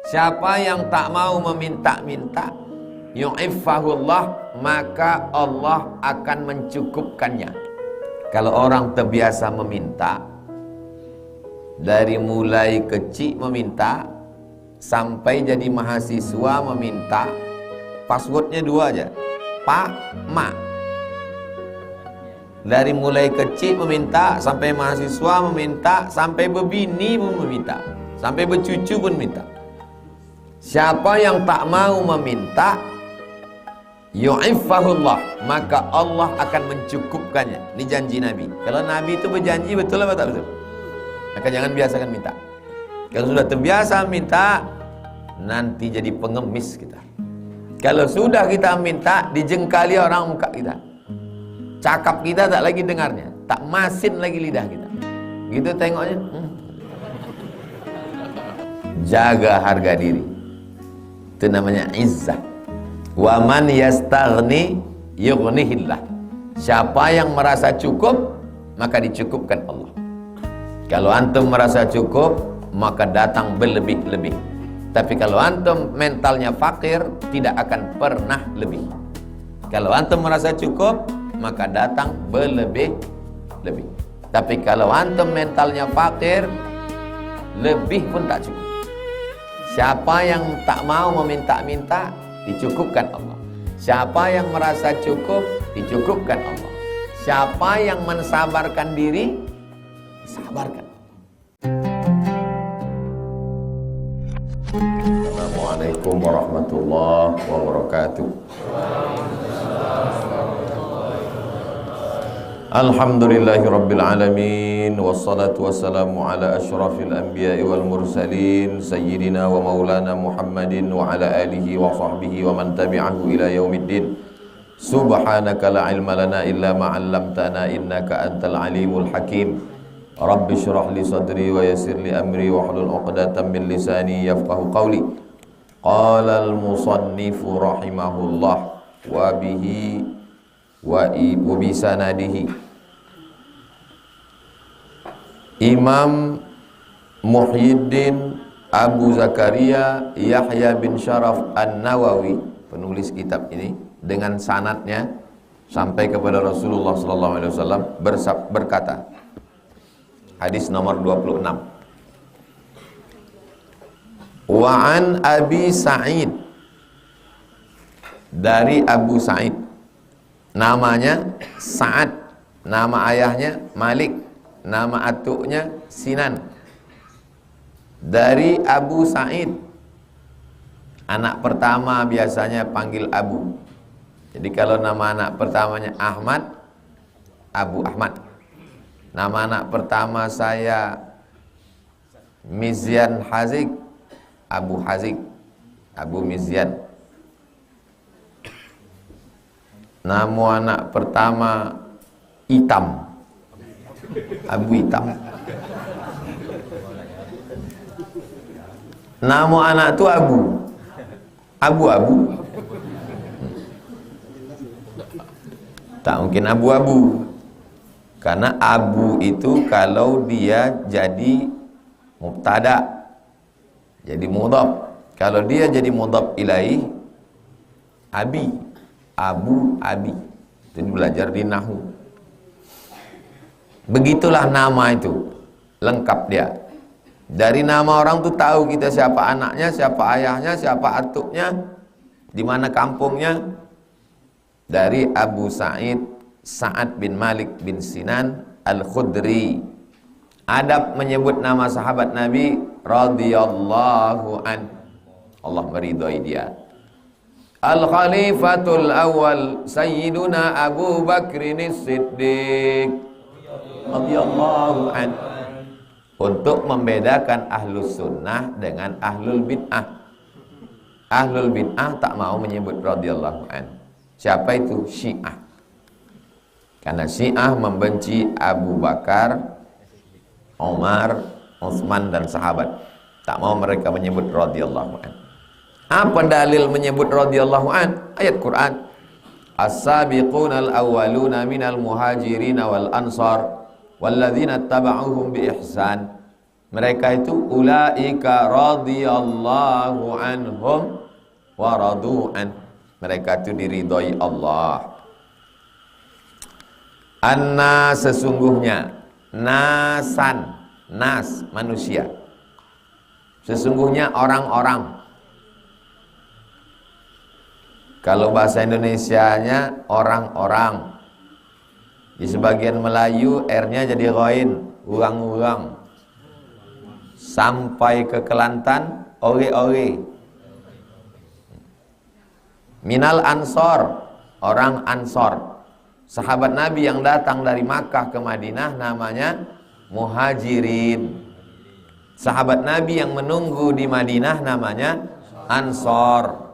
Siapa yang tak mau meminta-minta, yu'iffahullah, maka Allah akan mencukupkannya. Kalau orang terbiasa meminta, dari mulai kecil meminta sampai jadi mahasiswa meminta, passwordnya 2 aja, Pak, Ma. Dari mulai kecil meminta sampai mahasiswa meminta, sampai berbini pun meminta, sampai bercucu pun minta. Siapa yang tak mau meminta, yu'iffahullah, maka Allah akan mencukupkannya. Ini janji Nabi. Kalau Nabi itu berjanji, betul apa tak betul? Maka jangan biasakan minta. Kalau sudah terbiasa minta, nanti jadi pengemis kita. Kalau sudah kita minta, dijengkali orang muka kita, cakap kita tak lagi dengarnya, tak masin lagi lidah kita. Gitu tengoknya. Jaga harga diri. Itu namanya izzah. Wa man yastaghni yughnihillah. Siapa yang merasa cukup, maka dicukupkan Allah. Kalau antum merasa cukup, maka datang berlebih-lebih. Tapi kalau antum mentalnya fakir, tidak akan pernah lebih. Kalau antum merasa cukup, maka datang berlebih-lebih. Tapi kalau antum mentalnya fakir, lebih pun tak cukup. Siapa yang tak mau meminta-minta, dicukupkan Allah. Siapa yang merasa cukup, dicukupkan Allah. Siapa yang mensabarkan diri, disabarkan. Assalamualaikum warahmatullahi wabarakatuh. Alhamdulillahirabbil alamin, wassalatu wassalamu ala asyrafil anbiya'i wal mursalin sayyidina wa maulana Muhammadin wa ala alihi wa sahbihi wa man tabi'ahu ila yaumiddin. Subhanaka la ilma lana illa ma 'allamtana innaka antal alimul hakim. Rabbi shrah li sadri wa yassir li amri wa hlul 'uqdatam min lisani yafqahu qawli. Qala al-musannifu rahimahullah wa bihi wa bisanadihi. Imam Muhyiddin Abu Zakaria Yahya bin Sharaf An-Nawawi, penulis kitab ini, dengan sanadnya sampai kepada Rasulullah SAW berkata, hadis nomor 26, wa an Abi Sa'id, dari Abu Sa'id, namanya Sa'ad, nama ayahnya Malik, nama atuknya Sinan. Dari Abu Sa'id, anak pertama biasanya panggil Abu. Jadi kalau nama anak pertamanya Ahmad, Abu Ahmad. Nama anak pertama saya Mizyan Hazik, Abu Hazik, Abu Mizyan. Nama anak pertama Itam, Abu Itam. Nama anak tu Abu. Tak mungkin abu-abu, karena abu itu kalau dia jadi mubtada, jadi mudhaf. Kalau dia jadi mudhaf ilaih, abi, abu, abi. Itu belajar di nahwu. Begitulah nama itu, lengkap dia. Dari nama orang tu tahu kita siapa anaknya, siapa ayahnya, siapa atuknya, di mana kampungnya. Dari Abu Sa'id Sa'ad bin Malik bin Sinan Al-Khudri. Adab menyebut nama sahabat Nabi radhiyallahu an, Allah meridhai dia. Al-Khalifatul Awal Sayyiduna Abu Bakrin As-Siddiq radhiyallahu an, untuk membedakan ahlus sunnah dengan ahlul bid'ah. Ahlul bid'ah tak mau menyebut radhiyallahu an. Siapa itu? Syiah. Karena Syiah membenci Abu Bakar, Umar, Utsman dan sahabat. Tak mau mereka menyebut radhiyallahu an. Apa dalil menyebut radhiyallahu an? Ayat Quran. As-sabiqunal awwaluna minal muhajirin wal ansar walladzina taba'uhum bi ihsan Mereka itu ulaika radhiyallahu anhum wa radu an. Mereka itu diridhoi Allah. Anna sesungguhnya, nasan, nas manusia. Sesungguhnya orang-orang. Kalau bahasa Indonesianya orang-orang. Di sebagian Melayu R-nya jadi ghain, urang-urang. Sampai ke Kelantan, ore-ore. Minal Ansor, orang Ansor. Sahabat Nabi yang datang dari Makkah ke Madinah namanya Muhajirin. Sahabat Nabi yang menunggu di Madinah namanya Ansor.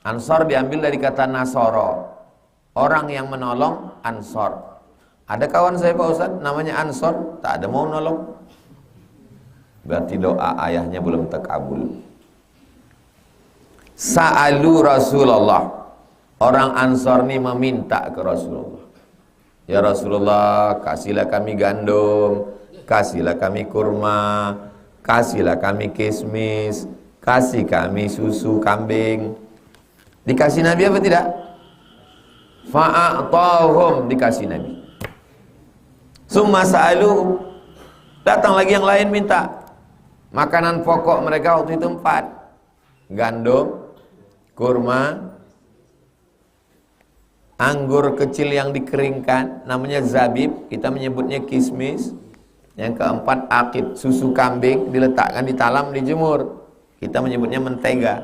Ansor diambil dari kata Nasoro. Orang yang menolong Ansor. Ada kawan saya Pak Ustadz namanya Ansor, tak ada mau nolong. Berarti doa ayahnya belum terkabul. Sa'alu Rasulullah. Orang Ansor ini meminta ke Rasulullah. Ya Rasulullah, kasihlah kami gandum, kasihlah kami kurma, kasihlah kami kismis, kasih kami susu kambing. Dikasih Nabi apa tidak? Fa'atahum, dikasih Nabi. Summa sa'alu, datang lagi yang lain minta. Makanan pokok mereka waktu itu 4. Gandum, kurma, anggur kecil yang dikeringkan namanya zabib, kita menyebutnya kismis. Yang keempat akid, susu kambing diletakkan di talam dijemur, kita menyebutnya mentega.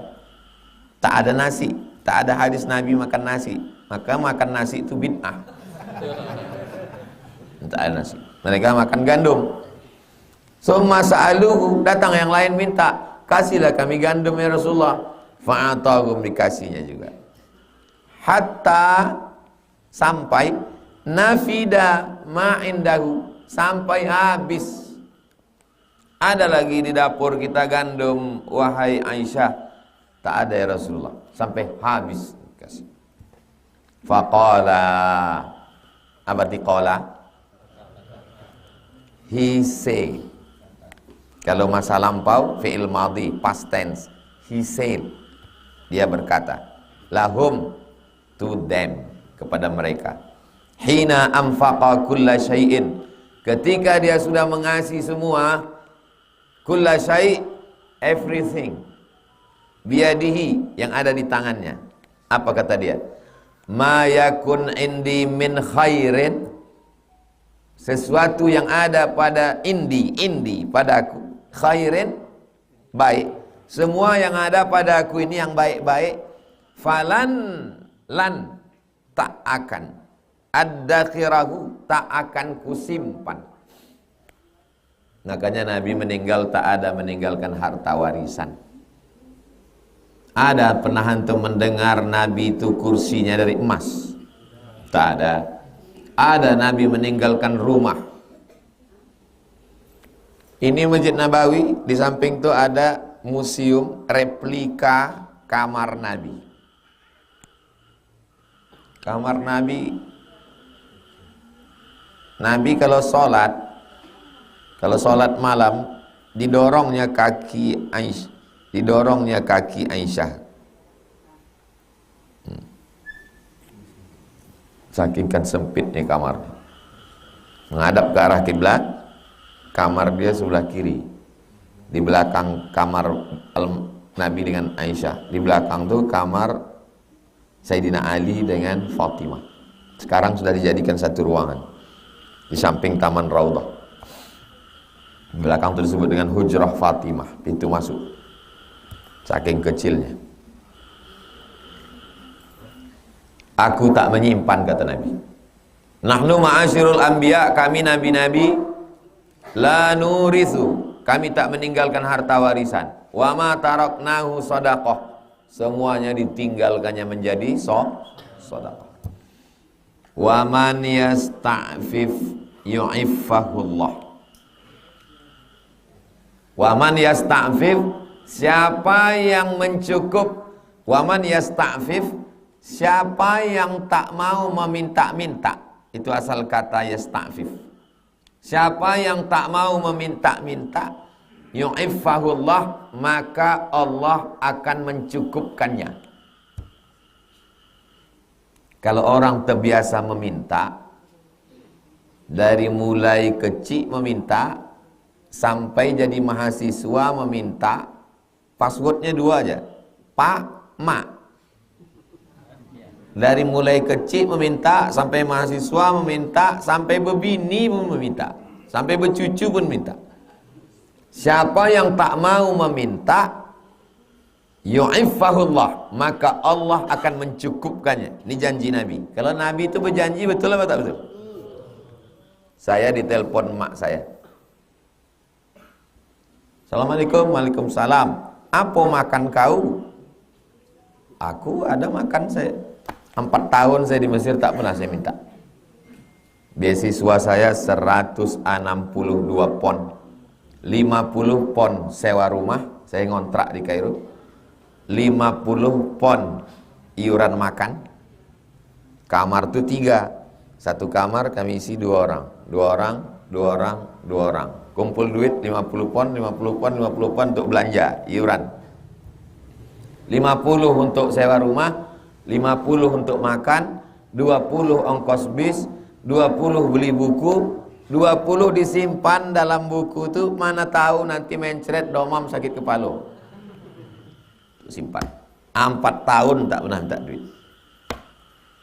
Tak ada nasi, tak ada hadis Nabi makan nasi, maka makan nasi itu bid'ah. Tak ada nasi, mereka makan gandum. Summa sa'aluhu, datang yang lain minta, kasihlah kami gandum ya Rasulullah. Fa'atahum, dikasihnya juga. Hatta, sampai nafida ma'indahu, sampai habis. Ada lagi di dapur kita gandum, wahai Aisyah. Tak ada ya Rasulullah, sampai habis dikasih. Faqala, apa arti qala? He say. Kalau masa lampau fi'il madhi, past tense, he said, dia berkata, lahum, to them, kepada mereka. Hina anfaqa kulla syai'in, ketika dia sudah mengasihi semua, kulla syai', everything, biadihi, yang ada di tangannya. Apa kata dia? Ma yakun indi min khairin, sesuatu yang ada pada indi padaku, khairin, baik, semua yang ada padaku ini yang baik-baik, falan, lan, tak akan, ad-dakhirahu, tak akan kusimpan. Makanya Nabi meninggal tak ada meninggalkan harta warisan. Ada pernah antum mendengar Nabi itu kursinya dari emas? Tak ada. Ada Nabi meninggalkan rumah. Ini Masjid Nabawi, di samping itu ada museum replika kamar Nabi. Kamar Nabi, Nabi kalau sholat malam, didorongnya kaki Aisyah, saking kan sempitnya kamar, menghadap ke arah kiblat. Kamar dia sebelah kiri, di belakang kamar Nabi dengan Aisyah, di belakang tuh kamar Sayyidina Ali dengan Fatimah. Sekarang sudah dijadikan satu ruangan di samping Taman Raudhah. Di belakang itu disebut dengan Hujrah Fatimah, pintu masuk. Saking kecilnya. Aku tak menyimpan, kata Nabi. Nahnu ma'asyirul anbiya, kami nabi-nabi, la nurithu, kami tak meninggalkan harta warisan. Wa ma taraknahu shadaqah, semuanya ditinggalkannya menjadi sedekah. Wa man yasta'fif yu'iffahullah. Wa man yasta'fif, siapa yang mencukup. Wa man yasta'fif, siapa yang tak mau meminta-minta. Itu asal kata yasta'fif. Siapa yang tak mau meminta-minta, yu'iffahullah, maka Allah akan mencukupkannya. Kalau orang terbiasa meminta, dari mulai kecil meminta sampai jadi mahasiswa meminta, passwordnya 2 aja, Pak, Mak. Dari mulai kecil meminta sampai mahasiswa meminta, sampai berbini pun meminta, sampai bercucu pun minta. Siapa yang tak mau meminta, yu'iffahullah, maka Allah akan mencukupkannya. Ini janji Nabi. Kalau Nabi itu berjanji, betul apa tak betul? Saya ditelepon mak saya. Assalamualaikum. Waalaikumsalam. Apa makan kau? Aku ada makan saya. 4 tahun saya di Mesir tak pernah saya minta. Beasiswa saya 162 pon. 50 pon sewa rumah, saya ngontrak di Kairo. 50 pon iuran makan. Kamar tuh 3. Satu kamar kami isi 2 orang. 2 orang, 2 orang, 2 orang. Kumpul duit 50 pon, 50 pon, 50 pon untuk belanja, iuran. 50 untuk sewa rumah, 50 untuk makan, 20 ongkos bis, 20 beli buku, 20 disimpan dalam buku tu, mana tahu nanti mencret domam sakit kepala. Simpan. 4 tahun tak pernah minta duit.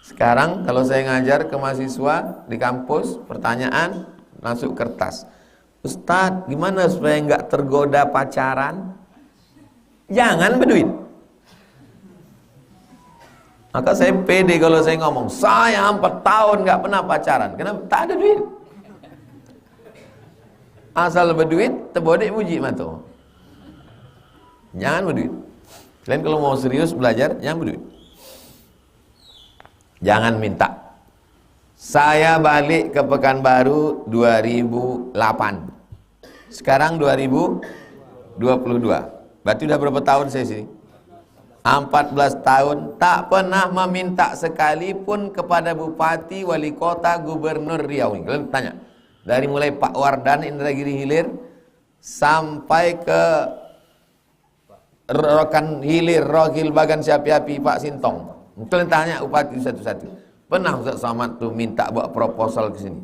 Sekarang kalau saya ngajar ke mahasiswa di kampus, pertanyaan masuk kertas. Ustadz, gimana supaya nggak tergoda pacaran? Jangan berduit. Maka saya pede kalau saya ngomong, saya 4 tahun nggak pernah pacaran. Kenapa? Tak ada duit. Asal berduit, terbodek puji mata. Jangan berduit. Kalian kalau mau serius belajar, jangan berduit. Jangan minta. Saya balik ke Pekanbaru 2008. Sekarang 2022. Berarti udah berapa tahun saya sini? 14 tahun tak pernah meminta sekalipun kepada bupati, wali kota, gubernur Riau. Kalian tanya, dari mulai Pak Wardan Indragiri Hilir sampai ke Rokan Hilir, Rogil Bagan Siapi-api Pak Sintong. Kalian tanya bupati satu-satu. Pernah Ustaz Somad tuh minta buat proposal ke sini?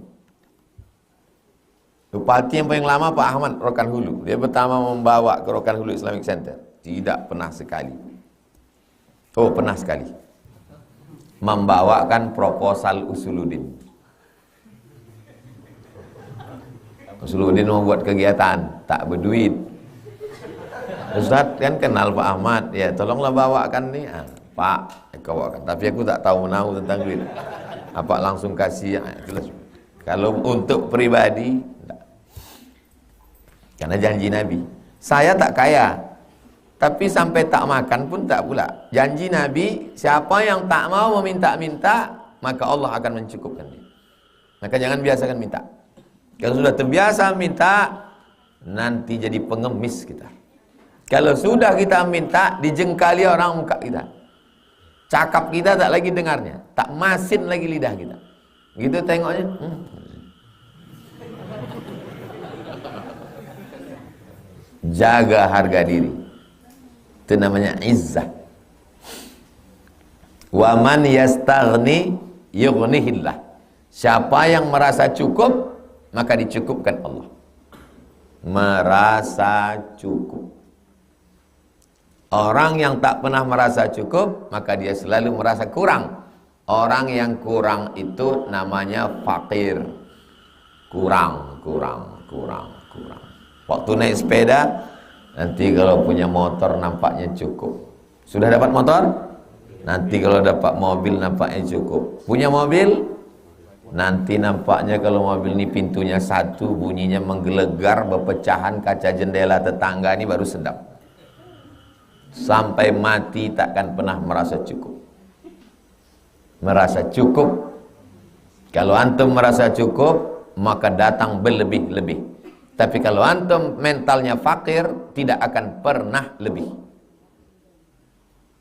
Bupati yang paling lama Pak Ahmad Rokan Hulu. Dia pertama membawa ke Rokan Hulu Islamic Center. Tidak pernah sekali. Oh, pernah sekali. Membawakan proposal Usuluddin. Usuluddin mau buat kegiatan, tak berduit. Ustaz kan kenal Pak Ahmad, ya tolonglah bawakan nih. Pak, kau bawakan. Tapi aku tak tahu menahu tentang duit. Apa langsung kasih? Kalau untuk pribadi, enggak. Karena janji Nabi. Saya tak kaya, tapi sampai tak makan pun tak pula. Janji Nabi, siapa yang tak mau meminta-minta, maka Allah akan mencukupkan dia. Maka jangan biasakan minta. Kalau sudah terbiasa minta, nanti jadi pengemis kita. Kalau sudah kita minta, dijengkali orang muka kita. Cakap kita tak lagi dengarnya, tak masin lagi lidah kita. Gitu tengoknya. Jaga harga diri. Itu namanya izzah. Wa man yastaghni yughnihillah. Siapa yang merasa cukup, maka dicukupkan Allah. Merasa cukup. Orang yang tak pernah merasa cukup, maka dia selalu merasa kurang. Orang yang kurang itu namanya fakir. Kurang. Waktu naik sepeda, nanti kalau punya motor nampaknya cukup. Sudah dapat motor? Nanti kalau dapat mobil nampaknya cukup. Punya mobil? Nanti nampaknya kalau mobil ini pintunya satu, bunyinya menggelegar, berpecahan kaca jendela tetangga ini baru sedap. Sampai mati takkan pernah merasa cukup. Merasa cukup. Kalau antum merasa cukup, maka datang berlebih-lebih. Tapi kalau antum mentalnya fakir, tidak akan pernah lebih.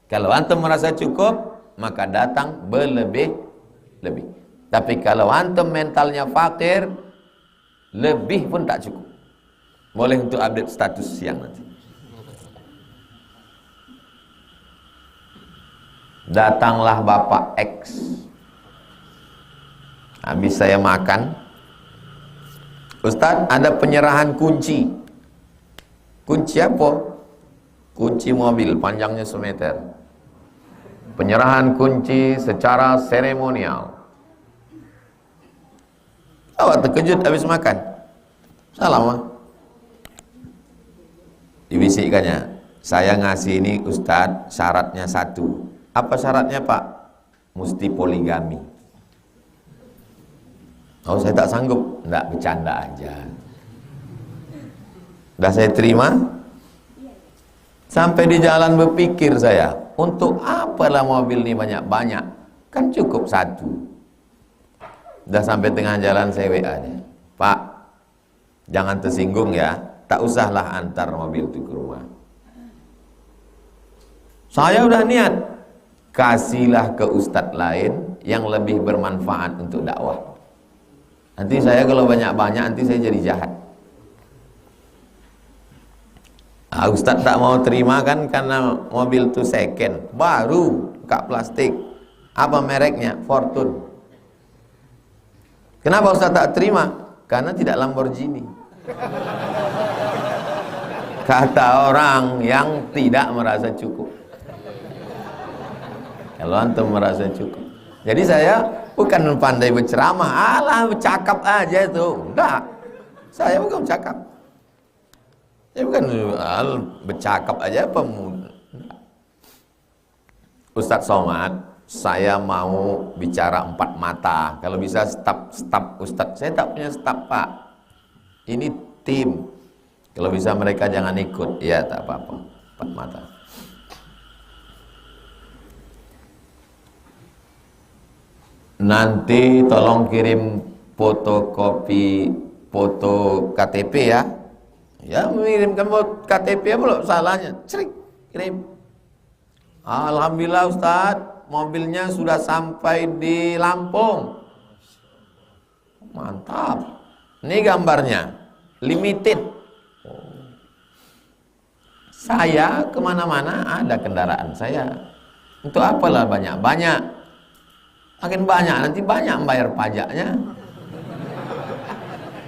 Kalau antum merasa cukup, maka datang berlebih-lebih. Tapi kalau antum mentalnya fakir, lebih pun tak cukup. Boleh untuk update status siang nanti. Datanglah Bapak X. Habis saya makan, Ustaz, ada penyerahan kunci. Kunci apa? Kunci mobil, panjangnya semeter. Penyerahan kunci secara seremonial. Awak terkejut habis makan. Salam. Dibisikkannya, saya ngasih ini Ustadz, syaratnya satu. Apa syaratnya Pak? Mesti poligami. Oh, saya tak sanggup. Enggak, bercanda aja. Dah saya terima. Sampai di jalan berpikir saya, untuk apalah mobil ini banyak-banyak? Kan cukup satu. Dah sampai tengah jalan saya WA dia, Pak, jangan tersinggung ya, tak usahlah antar mobil itu ke rumah. Saya udah niat, kasihlah ke ustadz lain yang lebih bermanfaat untuk dakwah. Nanti saya kalau banyak-banyak, nanti saya jadi jahat. Ustadz tak mau terima kan karena mobil itu second, baru, kak plastik. Apa mereknya? Fortune. Kenapa Ustadz tak terima? Karena tidak Lamborghini. Kata orang yang tidak merasa cukup. Kalau antum merasa cukup. Jadi saya bukan pandai berceramah, alah bercakap aja itu. Enggak. Saya bukan bercakap. Saya bukan bercakap aja pemuda. Ustadz Somad, saya mau bicara 4 mata. Kalau bisa staf Ustadz. Saya tak punya staf Pak. Ini tim. Kalau bisa mereka jangan ikut. Ya tak apa-apa. 4 mata. Nanti tolong kirim fotokopi foto KTP ya. Ya mengirimkan KTP ya belum salahnya. Cerik, kirim. Alhamdulillah Ustadz, mobilnya sudah sampai di Lampung. Mantap. Ini gambarnya, limited. Saya kemana-mana ada kendaraan saya. Untuk apalah banyak-banyak. Makin banyak nanti banyak membayar pajaknya.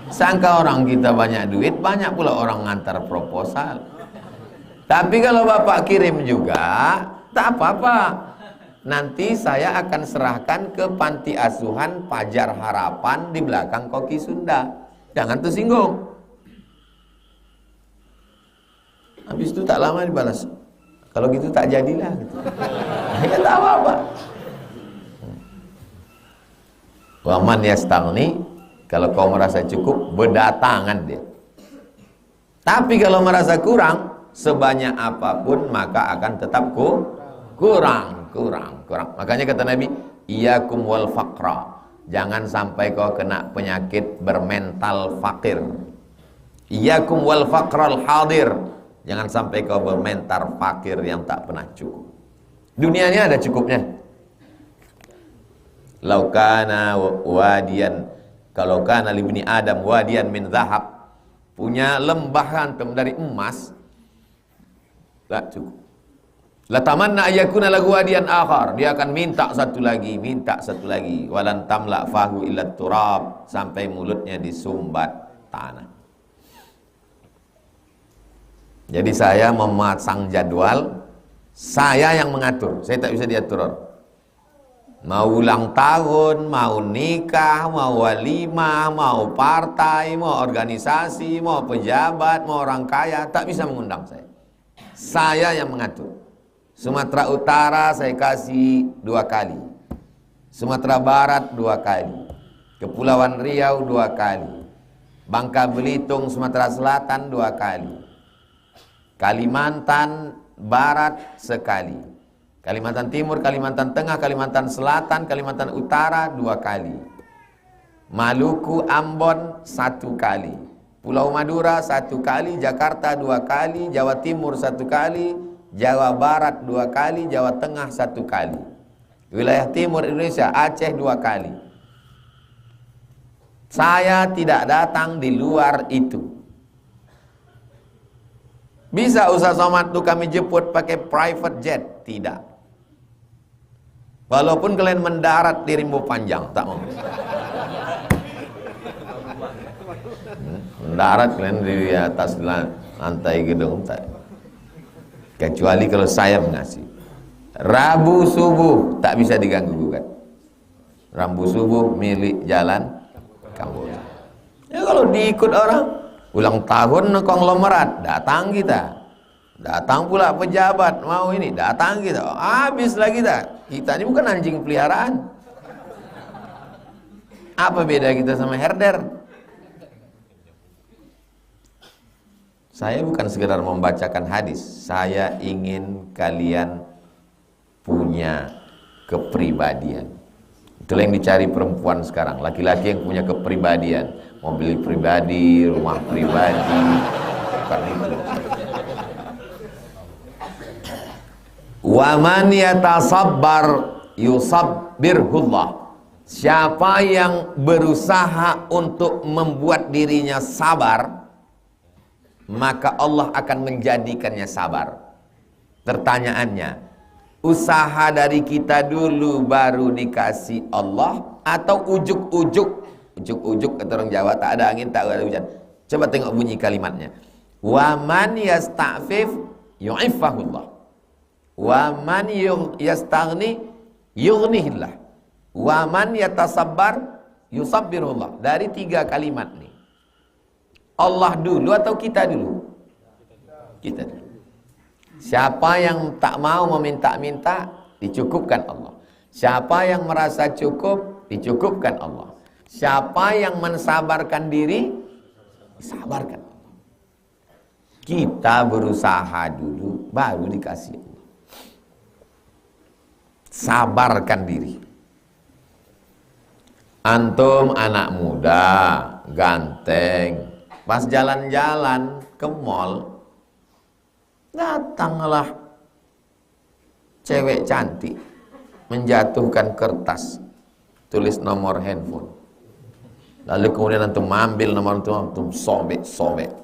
Sangka orang kita banyak duit, banyak pula orang ngantar proposal. Tapi kalau Bapak kirim juga, tak apa-apa. Nanti saya akan serahkan ke panti asuhan Pajar Harapan di belakang Koki Sunda. Jangan tersinggung. Habis itu tak lama dibalas. Kalau gitu tak jadilah. Gitu. Ya tak apa-apa. Waman yastaghni, kalau kau merasa cukup, berdatangan dia. Tapi kalau merasa kurang, sebanyak apapun maka akan tetap kurang. Makanya kata Nabi, iyyakum wal faqra. Jangan sampai kau kena penyakit bermental fakir. Iyyakum wal faqral hadir. Jangan sampai kau bermental fakir yang tak pernah cukup. Dunianya ada cukupnya. Laukana wadian, kalau kana libni Adam wadian min zahab, punya lembah antum dari emas, tak cukup. La tamanna ayyakuna lahu wadian akhar, dia akan minta satu lagi, walan tamla fahu illa turab, sampai mulutnya disumbat tanah. Jadi saya memasang jadwal, saya yang mengatur, saya tak bisa diatur orang. Mau ulang tahun, mau nikah, mau walimah, mau partai, mau organisasi, mau pejabat, mau orang kaya, tak bisa mengundang saya. Saya yang mengatur. Sumatera Utara saya kasih 2 kali. Sumatera Barat 2 kali. Kepulauan Riau 2 kali. Bangka Belitung, Sumatera Selatan 2 kali. Kalimantan Barat sekali. Kalimantan Timur, Kalimantan Tengah, Kalimantan Selatan, Kalimantan Utara 2 kali. Maluku, Ambon 1 kali. Pulau Madura 1 kali, Jakarta 2 kali, Jawa Timur 1 kali, Jawa Barat 2 kali, Jawa Tengah 1 kali. Wilayah Timur Indonesia, Aceh 2 kali. Saya tidak datang di luar itu. Bisa Ustaz Somad tuh kami jemput pakai private jet? Tidak. Walaupun kalian mendarat di Rimbo Panjang, tak mau. Mendarat kalian di atas lantai gedung, tak. Kecuali kalau saya mengasih. Rabu subuh tak bisa diganggu kan. Rabu subuh milik jalan Kamboja. Ya kalau diikut orang ulang tahun konglomerat, datang kita. Datang pula pejabat mau ini, datang kita. Habislah kita. Kita ini bukan anjing peliharaan. Apa beda kita sama herder? Saya bukan sekedar membacakan hadis. Saya ingin kalian punya kepribadian. Itulah yang dicari perempuan sekarang. Laki-laki yang punya kepribadian. Mobil pribadi, rumah pribadi. Bukan itu. Wa man yatasabbar yusabbirhullah. Siapa yang berusaha untuk membuat dirinya sabar, maka Allah akan menjadikannya sabar. Pertanyaannya, usaha dari kita dulu baru dikasih Allah, atau ujuk-ujuk? Ujuk-ujuk kata orang Jawa, tak ada angin, tak ada hujan. Coba tengok bunyi kalimatnya. Wa man yasta'fif yu'iffahullah. Wa man yastaghni yughnihillah. Wa man yatasabbar yusabbirullah. Dari 3 kalimat nih. Allah dulu atau kita dulu? Kita dulu. Siapa yang tak mau meminta-minta, dicukupkan Allah. Siapa yang merasa cukup, dicukupkan Allah. Siapa yang mensabarkan diri, disabarkan Allah. Kita berusaha dulu, baru dikasih Allah. Sabarkan diri. Antum anak muda, ganteng, pas jalan-jalan ke mall, datanglah cewek cantik menjatuhkan kertas tulis nomor handphone. Lalu kemudian antum ambil nomor itu, antum sobek.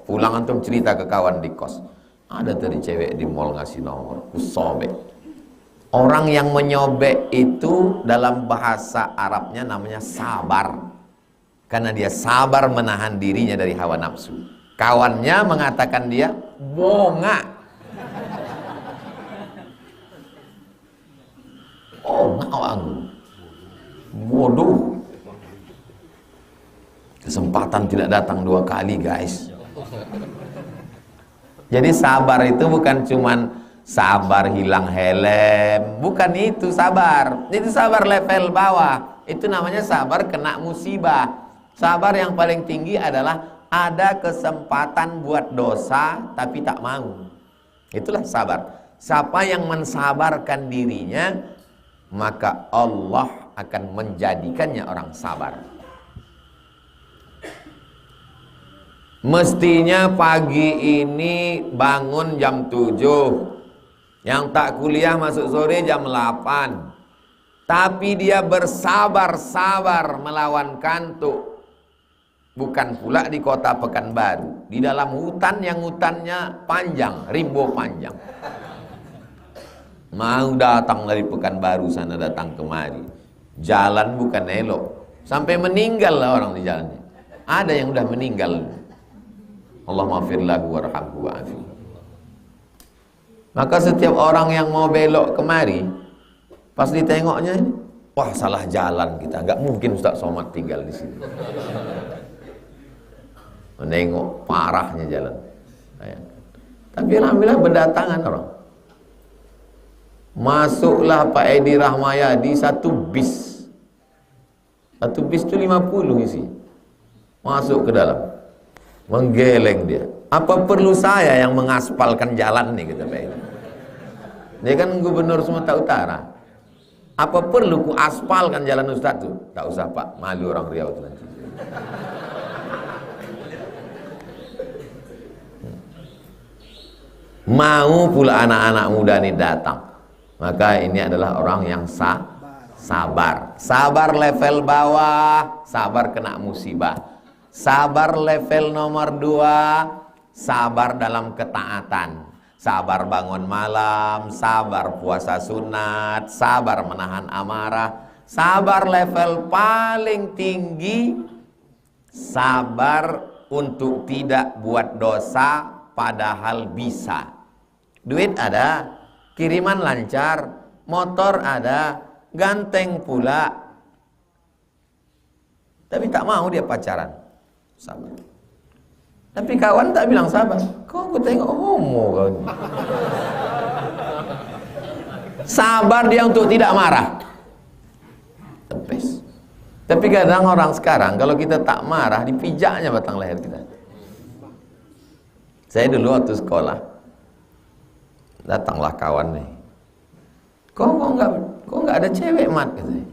Pulang antum cerita ke kawan di kos. Ada tadi cewek di mall ngasih nomor, aku sobek. Orang yang menyobek itu dalam bahasa Arabnya namanya sabar. Karena dia sabar menahan dirinya dari hawa nafsu. Kawannya mengatakan dia bonga. Oh, ngawang. Bodoh. Kesempatan tidak datang 2 kali, guys. Jadi sabar itu bukan cuman sabar hilang helm, bukan itu sabar. Itu sabar level bawah. Itu namanya sabar kena musibah. Sabar yang paling tinggi adalah ada kesempatan buat dosa tapi tak mau. Itulah sabar. Siapa yang mensabarkan dirinya, maka Allah akan menjadikannya orang sabar. Mestinya pagi ini bangun jam 7. Yang tak kuliah masuk sore jam 8. Tapi dia bersabar-sabar melawan kantuk. Bukan pula di kota Pekanbaru, di dalam hutan yang hutannya panjang, Rimbo Panjang. Mau datang dari Pekanbaru sana datang kemari. Jalan bukan elok. Sampai meninggal lah orang di jalannya. Ada yang udah meninggal. Allah maafir lahu warhamhu wa'afi. Maka setiap orang yang mau belok kemari, pas ditengoknya ini, wah salah jalan kita, nggak mungkin Ustaz Somad tinggal di sini. Menengok parahnya jalan. Tapi alhamdulillah berdatangan orang. Masuklah Pak Edi Rahmayadi 1 bis. 1 bis itu 50 isi. Masuk ke dalam. Menggeleng dia. Apa perlu saya yang mengaspalkan jalan nih, kata Pak Edi. Dia kan gubernur Sumatera Utara. Apa perlu ku aspalkan jalan Ustaz tuh? Tak usah Pak, malu orang Riau itu nanti. Mau pula anak-anak muda ini datang. Maka ini adalah orang yang sabar. Sabar level bawah, sabar kena musibah. Sabar level nomor 2, sabar dalam ketaatan, sabar bangun malam, sabar puasa sunat, sabar menahan amarah, sabar level paling tinggi, sabar untuk tidak buat dosa padahal bisa. Duit ada, kiriman lancar, motor ada, ganteng pula, tapi tak mau dia pacaran. Sabar. Tapi kawan tak bilang sabar. Kau aku tengok homo kau ini. Sabar dia untuk tidak marah. Tepis. Tapi kadang orang sekarang kalau kita tak marah, dipijaknya batang leher kita. Saya dulu waktu sekolah, datanglah kawan nih. Kok enggak ada cewek, Mat, katanya.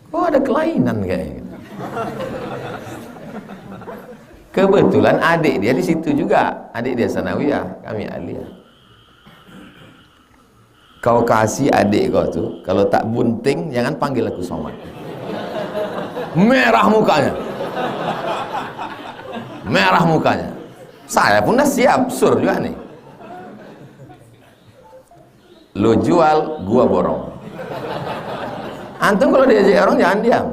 Kok ada kelainan kayaknya. Kebetulan adik dia di situ juga, adik dia sanawiyah, kami aliyah. Kau kasih adik kau tuh, kalau tak bunting jangan panggil aku Somad. Merah mukanya. Merah mukanya. Saya pun dah siap, sur juga nih. Lo jual, gua borong. Antum kalau diajak orang jangan diam.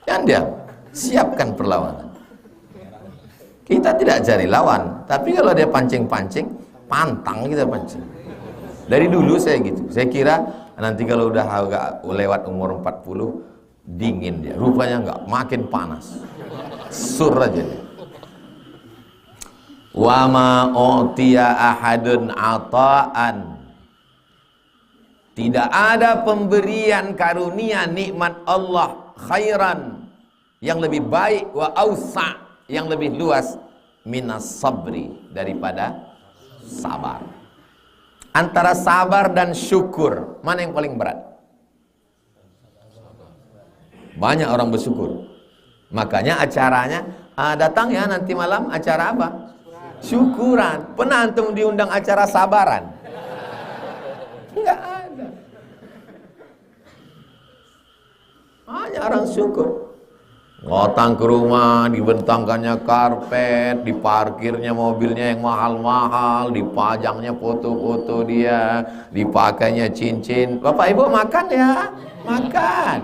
Jangan diam. Siapkan perlawanan. Kita tidak cari lawan, tapi kalau dia pancing-pancing, pantang kita pancing. Dari dulu saya gitu. Saya kira nanti kalau udah agak lewat umur 40, dingin dia. Rupanya enggak, makin panas. Sur aja dia. Wa ma utiya ahadun ata'an. Tidak ada pemberian karunia nikmat Allah khairan yang lebih baik wa ausa, yang lebih luas minas sabri, daripada sabar. Antara sabar dan syukur, mana yang paling berat? Banyak orang bersyukur. Makanya acaranya datang ya nanti malam, acara apa? Syukuran. Pernah antum diundang acara sabaran? Enggak ada. Hanya orang syukur. Ngotang ke rumah, dibentangkannya karpet, diparkirnya mobilnya yang mahal-mahal, dipajangnya foto-foto dia, dipakainya cincin. Bapak Ibu makan ya? Makan.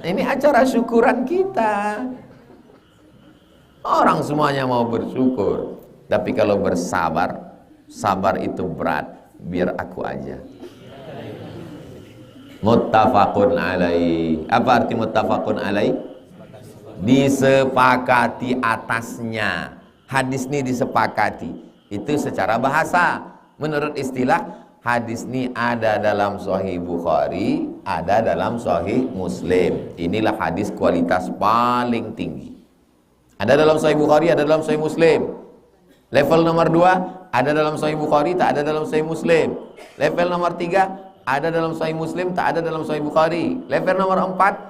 Ini acara syukuran kita. Orang semuanya mau bersyukur. Tapi kalau bersabar, sabar itu berat. Biar aku aja. Muttafaqun alaih. Apa arti muttafaqun alaih? Disepakati atasnya. Hadis ini disepakati. Itu secara bahasa. Menurut istilah, hadis ini ada dalam Sahih Bukhari, ada dalam Sahih Muslim. Inilah hadis kualitas paling tinggi. Ada dalam Sahih Bukhari, ada dalam Sahih Muslim. Level nomor 2, ada dalam Sahih Bukhari, tak ada dalam Sahih Muslim. Level nomor 3, ada dalam Sahih Muslim, tak ada dalam Sahih Bukhari. Level nomor 4,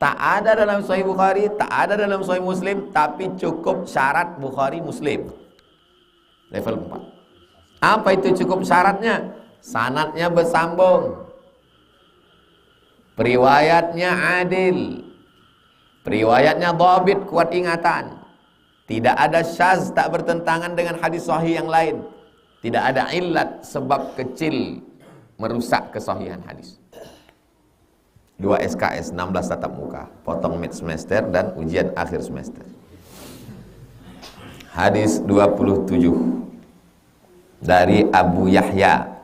tak ada dalam Sahih Bukhari, tak ada dalam Sahih Muslim, tapi cukup syarat Bukhari Muslim. Level 4. Apa itu cukup syaratnya? Sanadnya bersambung, periwayatnya adil, periwayatnya dhabit, kuat ingatan, tidak ada syaz, tak bertentangan dengan hadis sahih yang lain, tidak ada illat, sebab kecil merusak kesahihan hadis. 2 SKS, 16 tatap muka, potong mid semester dan ujian akhir semester. Hadis 27 dari Abu Yahya,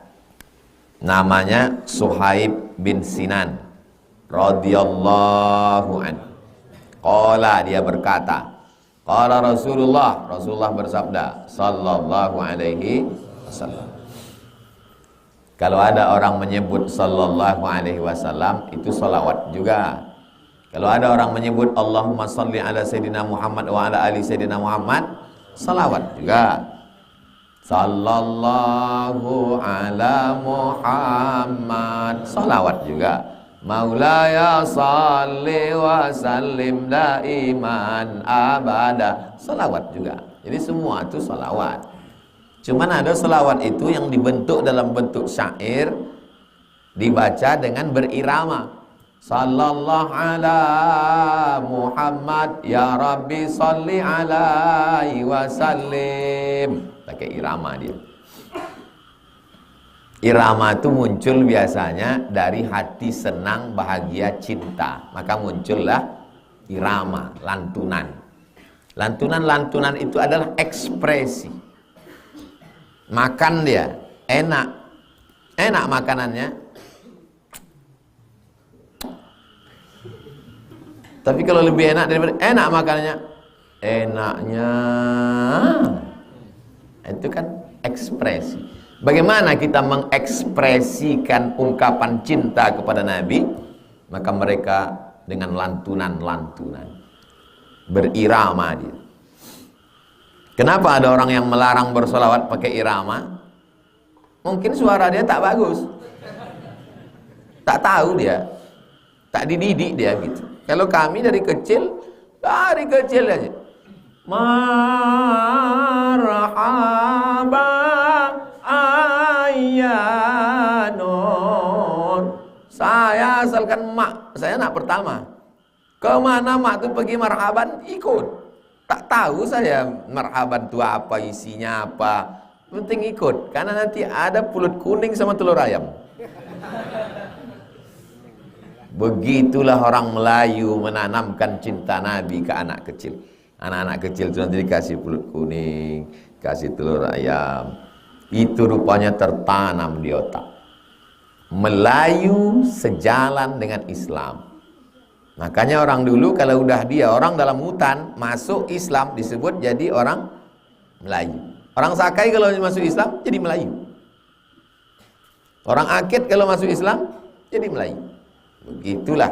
namanya Suhaib bin Sinan radhiyallahu anhu. Qala, dia berkata, qala Rasulullah, Rasulullah bersabda sallallahu alaihi wasallam. Kalau ada orang menyebut sallallahu alaihi wasallam, itu salawat juga. Kalau ada orang menyebut Allahumma salli ala Sayyidina Muhammad wa ala ali Sayyidina Muhammad, salawat juga. Sallallahu ala Muhammad, salawat juga. Maulaya salli wa sallim daiman abada, salawat juga. Jadi semua itu salawat. Cuman ada selawat itu yang dibentuk dalam bentuk syair, dibaca dengan berirama. Sallallahu ala Muhammad, ya Rabbi salli alaihi wasallim. Pakai irama dia. Irama itu muncul biasanya dari hati senang, bahagia, cinta. Maka muncullah irama, lantunan. Lantunan itu adalah ekspresi. Makan dia, enak. Enak makanannya. Tapi kalau lebih enak daripada enak makanannya, enaknya. Itu kan ekspresi. Bagaimana kita mengekspresikan ungkapan cinta kepada Nabi? Maka mereka dengan lantunan-lantunan, berirama dia. Kenapa ada orang yang melarang bersolawat pakai irama? Mungkin suara dia tak bagus, tak tahu dia, tak dididik dia gitu. Kalau kami dari kecil aja, marhaba ayyanun. Saya asalkan mak, saya anak pertama. Kemana mak tuh pergi marhaban, ikut. Tak tahu saya marhaban itu apa, isinya apa. Penting ikut, karena nanti ada pulut kuning sama telur ayam. Begitulah orang Melayu menanamkan cinta Nabi ke anak kecil. Anak-anak kecil itu nanti dikasih pulut kuning, kasih telur ayam. Itu rupanya tertanam di otak. Melayu sejalan dengan Islam. Makanya orang dulu kalau udah dia orang dalam hutan masuk Islam disebut jadi orang Melayu. Orang Sakai kalau masuk Islam jadi Melayu. Orang Akit kalau masuk Islam jadi Melayu. Begitulah.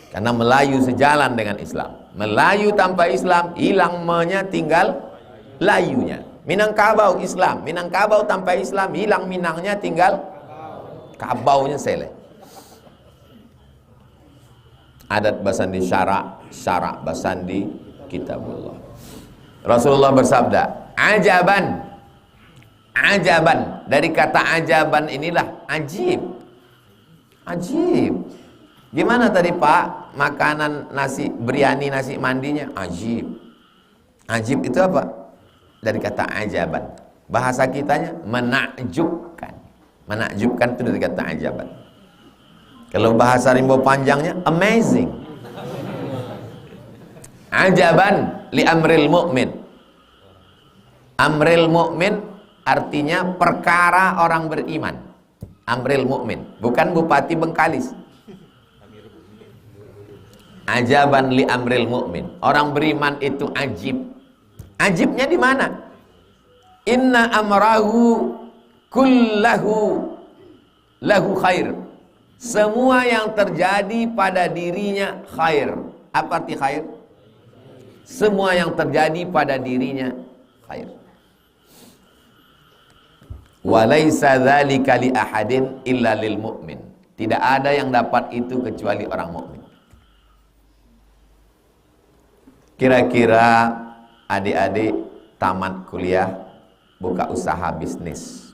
Karena Melayu sejalan dengan Islam. Melayu tanpa Islam hilang me-nya, tinggal layunya. Minangkabau Islam, Minangkabau tanpa Islam hilang minangnya, tinggal kabaunya seleh. Adat basandi syarak, syarak basandi kitabullah. Rasulullah bersabda, ajaban, ajaban. Dari kata ajaban inilah ajib. Ajib. Gimana tadi Pak makanan nasi biryani, nasi mandinya? Ajib. Ajib itu apa? Dari kata ajaban. Bahasa kitanya menakjubkan. Menakjubkan itu dari kata ajaban. Kalau bahasa rimbo panjangnya amazing. Ajaban li amril mu'min. Amril mu'min artinya perkara orang beriman. Amril mu'min, bukan Bupati Bengkalis. Ajaban li amril mu'min. Orang beriman itu ajib. Ajibnya di mana? Inna amrahu kullahu lahu khair. Semua yang terjadi pada dirinya khair. Apa arti khair? Semua yang terjadi pada dirinya khair. Walaysa dzalika li ahadin illa lil mu'min. Tidak ada yang dapat itu kecuali orang mukmin. Kira-kira adik-adik tamat kuliah buka usaha bisnis.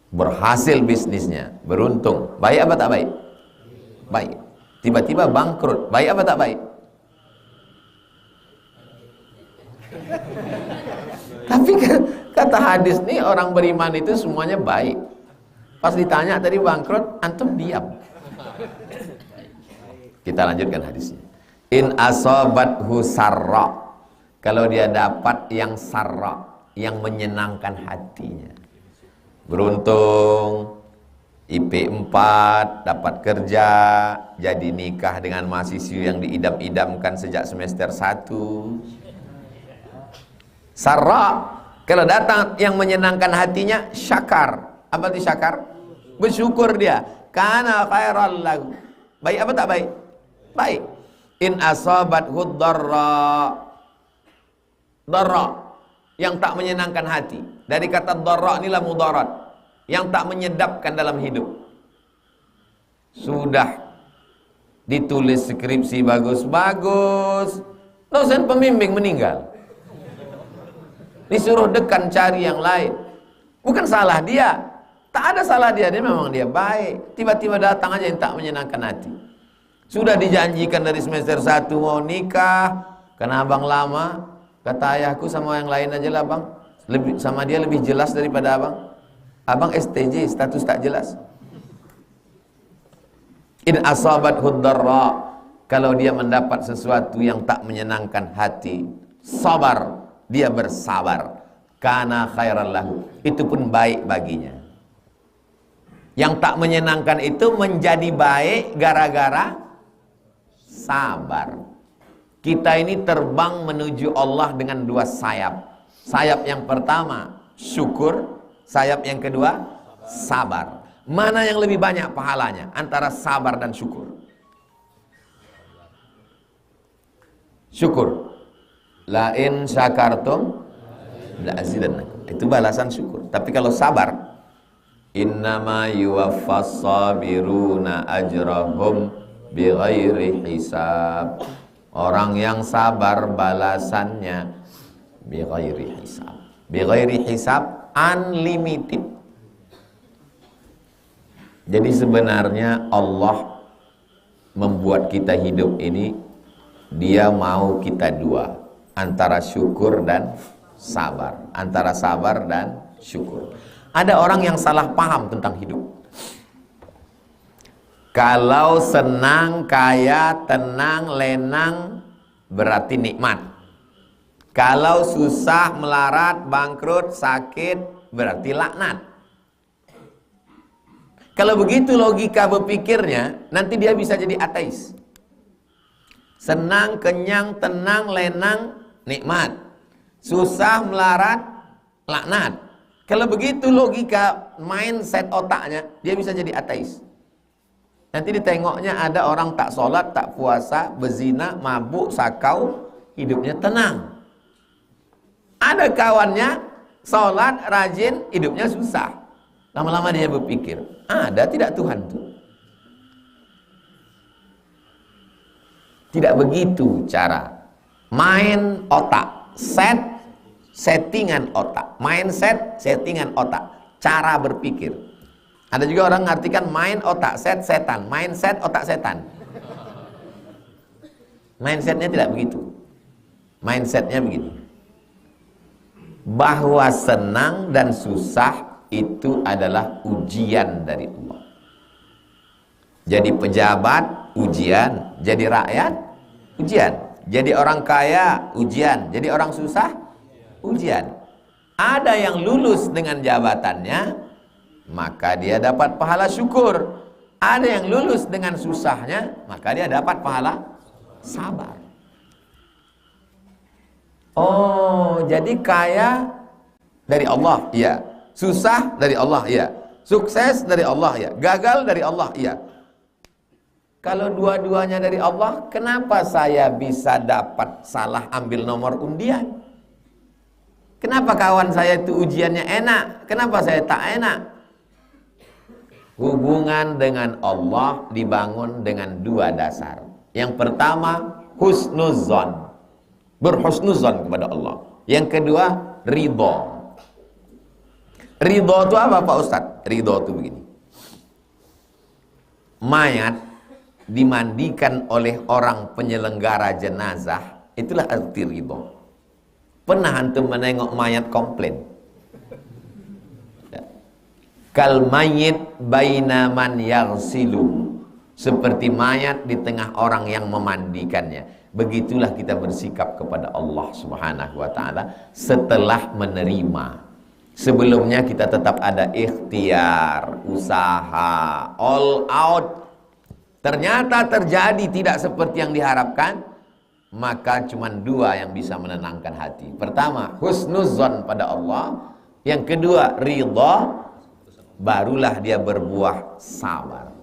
Berhasil bisnisnya, beruntung. Baik apa tak baik? Baik. Tiba-tiba bangkrut. Baik apa tak baik? Tapi kata hadis nih orang beriman itu semuanya baik. Pas ditanya tadi bangkrut, antum diam. Kita lanjutkan hadisnya. In asobathu sarra. Kalau dia dapat yang sarra, yang menyenangkan hatinya. Beruntung IP 4, dapat kerja, jadi nikah dengan mahasiswi yang diidam-idamkan sejak semester 1. Sarra, kalau datang yang menyenangkan hatinya, syakar. Apa itu syakar? Bersyukur dia. Kana khairal lahu. Baik apa tak baik? Baik. In asabathu dharra. Dharra yang tak menyenangkan hati. Dari kata dharra inilah mudarat, yang tak menyedapkan dalam hidup. Sudah ditulis skripsi bagus-bagus, dosen pembimbing meninggal. Disuruh dekan cari yang lain. Bukan salah dia, Tak ada salah dia memang dia baik. Tiba-tiba datang aja yang tak menyenangkan hati. Sudah dijanjikan dari semester 1 mau nikah, karena abang lama. Kata ayahku sama yang lain aja lah bang. Sama dia lebih jelas daripada abang. Abang STJ, status tak jelas. In asabat hudarra, kalau dia mendapat sesuatu yang tak menyenangkan hati, sabar, dia bersabar. Kana khairan lahu, itu pun baik baginya. Yang tak menyenangkan itu menjadi baik gara-gara sabar. Kita ini terbang menuju Allah dengan 2 sayap. Sayap yang pertama syukur, sayap yang kedua sabar. Mana yang lebih banyak pahalanya antara sabar dan syukur? Syukur. La in syakartum la azidannakum. Itu balasan syukur. Tapi kalau sabar, innama yuwaffas sabiruna ajrahum bighairi hisab. Orang yang sabar balasannya bighairi hisab. Bighairi hisab, unlimited. Jadi sebenarnya Allah membuat kita hidup ini, dia mau kita dua, antara syukur dan sabar, antara sabar dan syukur. Ada orang yang salah paham tentang hidup. Kalau senang, kaya, tenang, lenang berarti nikmat. Kalau susah, melarat, bangkrut, sakit berarti laknat. Kalau begitu logika berpikirnya, nanti dia bisa jadi ateis. Senang, kenyang, tenang, lenang, nikmat. Susah, melarat, laknat. Kalau begitu logika mindset otaknya, dia bisa jadi ateis. Nanti ditengoknya ada orang tak sholat, tak puasa, berzina, mabuk, sakau, hidupnya tenang. Ada kawannya sholat, rajin, hidupnya susah. Lama-lama dia berpikir, ada tidak Tuhan tuh? Tidak begitu cara. Main otak, settingan otak, mindset, settingan otak, cara berpikir. Ada juga orang mengartikan main otak, setan, mindset otak setan. Mindsetnya tidak begitu. Mindsetnya begini, bahwa senang dan susah itu adalah ujian dari Allah. Jadi pejabat, ujian. Jadi rakyat, ujian. Jadi orang kaya, ujian. Jadi orang susah, ujian. Ada yang lulus dengan jabatannya, maka dia dapat pahala syukur. Ada yang lulus dengan susahnya, maka dia dapat pahala sabar. Oh, jadi kaya dari Allah, iya. Susah dari Allah, iya. Sukses dari Allah, iya. Gagal dari Allah, iya. Kalau dua-duanya dari Allah, kenapa saya bisa dapat salah ambil nomor undian? Kenapa kawan saya itu ujiannya enak? Kenapa saya tak enak? Hubungan dengan Allah dibangun dengan 2 dasar. Yang pertama, husnuzon. Berhusnuzon kepada Allah. Yang kedua, ridho. Ridho itu apa Pak Ustadz? Ridho itu begini. Mayat dimandikan oleh orang penyelenggara jenazah, itulah arti ridho. Pernah antum menengok mayat komplain? Kal mayyit baina man yaghsilu, seperti mayat di tengah orang yang memandikannya. Begitulah kita bersikap kepada Allah Subhanahu wa taala setelah menerima. Sebelumnya kita tetap ada ikhtiar, usaha, all out. Ternyata terjadi tidak seperti yang diharapkan, maka cuma 2 yang bisa menenangkan hati. Pertama, husnuzon pada Allah. Yang kedua, ridha. Barulah dia berbuah sabar.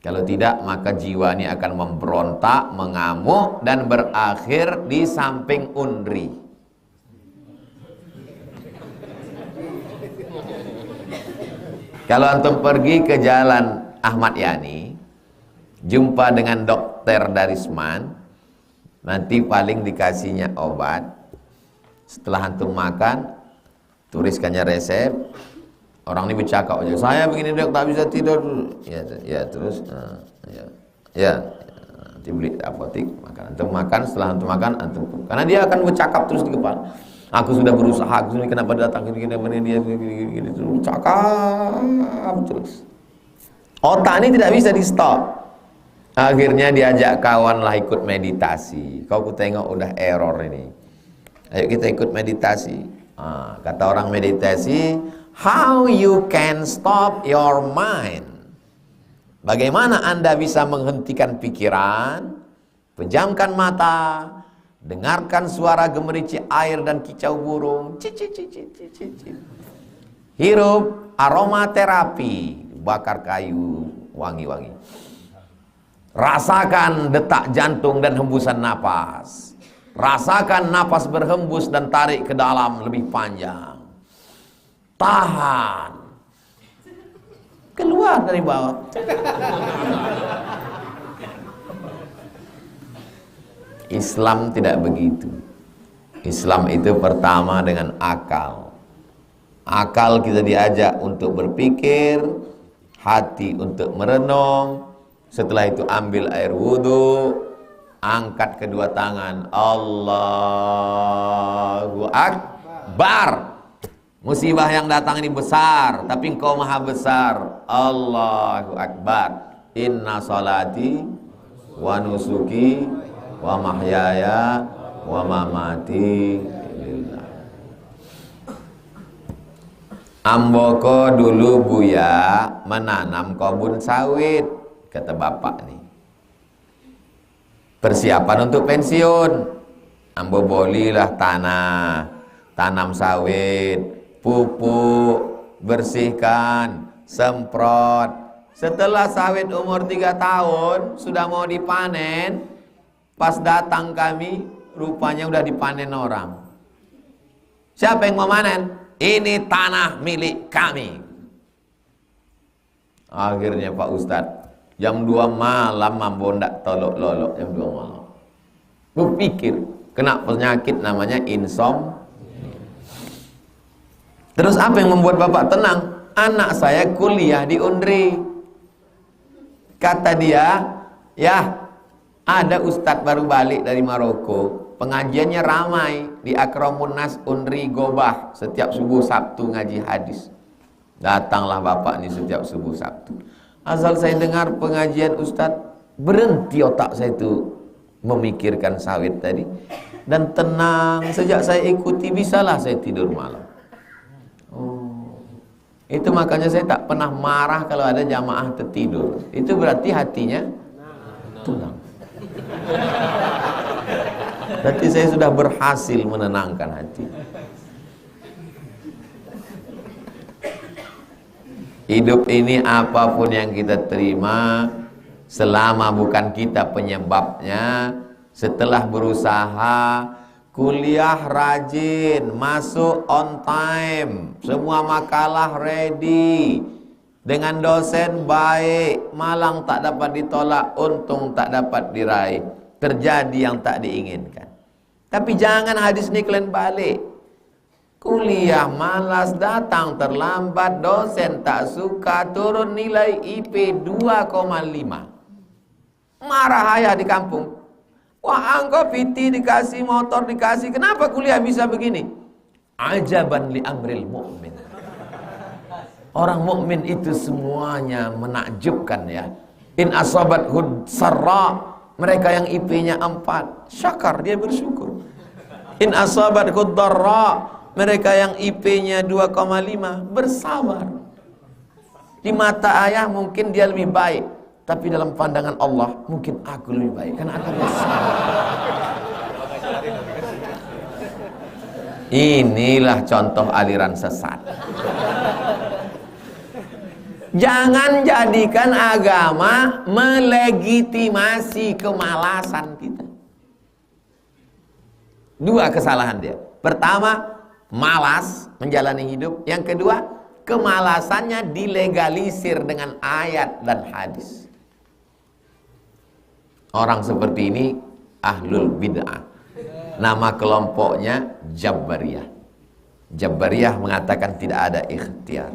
Kalau tidak, maka jiwa ini akan memberontak, mengamuk, dan berakhir di samping unri. Kalau antum pergi ke jalan Ahmad Yani, jumpa dengan dokter Darisman, nanti paling dikasihnya obat. Setelah antum makan, tuliskannya resep, Orang ini bercakap aja, saya begini dok, tak bisa tidur. Ya terus, ya, nanti beli apotik, makan. Antum makan, setelah antum makan, antum. Karena dia akan bercakap terus di kepala. Aku sudah berusaha, aku ini kenapa datang gini, dia gini, terus cakap terus. Otak ini tidak bisa di stop. Akhirnya diajak kawan lah ikut meditasi. Kau ku tengok udah error ini. Ayo kita ikut meditasi. Kata orang meditasi, how you can stop your mind? Bagaimana Anda bisa menghentikan pikiran? Pejamkan mata, dengarkan suara gemericik air dan kicau burung. Hirup aromaterapi, bakar kayu wangi-wangi. Rasakan detak jantung dan hembusan napas. Rasakan napas berhembus dan tarik ke dalam lebih panjang. Tahan. Keluar dari bawah. Islam tidak begitu. Islam itu pertama dengan akal. Akal kita diajak untuk berpikir, hati untuk merenung. Setelah itu ambil air wudhu, angkat kedua tangan, Allahu Akbar. Musibah yang datang ini besar, tapi Engkau maha besar. Allahu Akbar. Inna salati wa nusuki wa mahyaya wa mamati lillah. Amboko dulu Buya menanam kebun sawit. Kata bapak nih, persiapan untuk pensiun. Ambo bolilah tanah, tanam sawit, pupuk, bersihkan, semprot. Setelah sawit umur 3 tahun sudah mau dipanen, pas datang kami rupanya udah dipanen orang. Siapa yang mau panen? Ini tanah milik kami. Akhirnya Pak Ustadz, jam 2 malam mambo ndak tolok-lolok jam 2 malam. Berpikir, kena penyakit namanya insomnia. Terus apa yang membuat bapak tenang? Anak saya kuliah di Unri. Kata dia, ya ada ustadz baru balik dari Maroko. Pengajiannya ramai di Akramun Nas Unri Gobah. Setiap subuh Sabtu ngaji hadis. Datanglah bapak ini setiap subuh Sabtu. Asal saya dengar pengajian ustadz, berhenti otak saya itu memikirkan sawit tadi. Dan tenang, sejak saya ikuti bisalah saya tidur malam. Itu makanya saya tak pernah marah kalau ada jamaah tertidur. Itu berarti hatinya tenang. Berarti saya sudah berhasil menenangkan hati. Hidup ini apapun yang kita terima, selama bukan kita penyebabnya, setelah berusaha, kuliah rajin, masuk on time, semua makalah ready, dengan dosen baik, malang tak dapat ditolak, untung tak dapat diraih, terjadi yang tak diinginkan. Tapi jangan hadis ini kalian balik. Kuliah malas, datang terlambat, dosen tak suka, turun nilai IP 2,5. Marah ayah di kampung. Wah, engkau piti dikasih, motor dikasih, kenapa kuliah bisa begini? Ajaban li amril mu'min. Orang mukmin itu semuanya menakjubkan ya. In asabat hud sarra, mereka yang IP-nya 4, syakar, dia bersyukur. In asabat hud darra, mereka yang IP-nya 2,5 bersabar. Di mata ayah mungkin dia lebih baik, tapi dalam pandangan Allah mungkin aku lebih baik karena aku bersabar. Inilah contoh aliran sesat. Jangan jadikan agama melegitimasi kemalasan kita. 2 kesalahan dia. Pertama, malas menjalani hidup. Yang kedua, kemalasannya dilegalisir dengan ayat dan hadis. Orang seperti ini ahlul bid'ah. Nama kelompoknya Jabariyah. Jabariyah mengatakan tidak ada ikhtiar.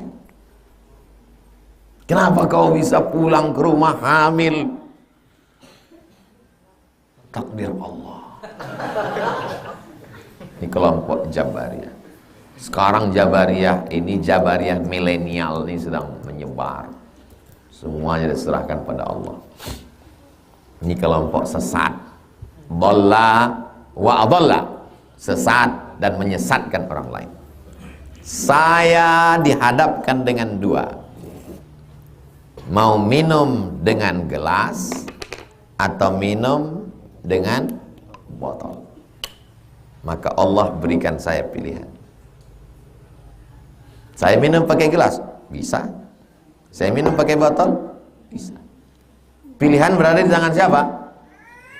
Kenapa kau bisa pulang ke rumah hamil? Takdir Allah. Ini kelompok Jabariyah. Sekarang Jabariyah ini, Jabariyah milenial ini sedang menyebar. Semuanya diserahkan pada Allah. Ini kelompok sesat. Dhalla wa adalla. Sesat dan menyesatkan orang lain. Saya dihadapkan dengan dua. Mau minum dengan gelas atau minum dengan botol. Maka Allah berikan saya pilihan. Saya minum pakai gelas, bisa. Saya minum pakai botol, bisa. Pilihan berada di tangan siapa?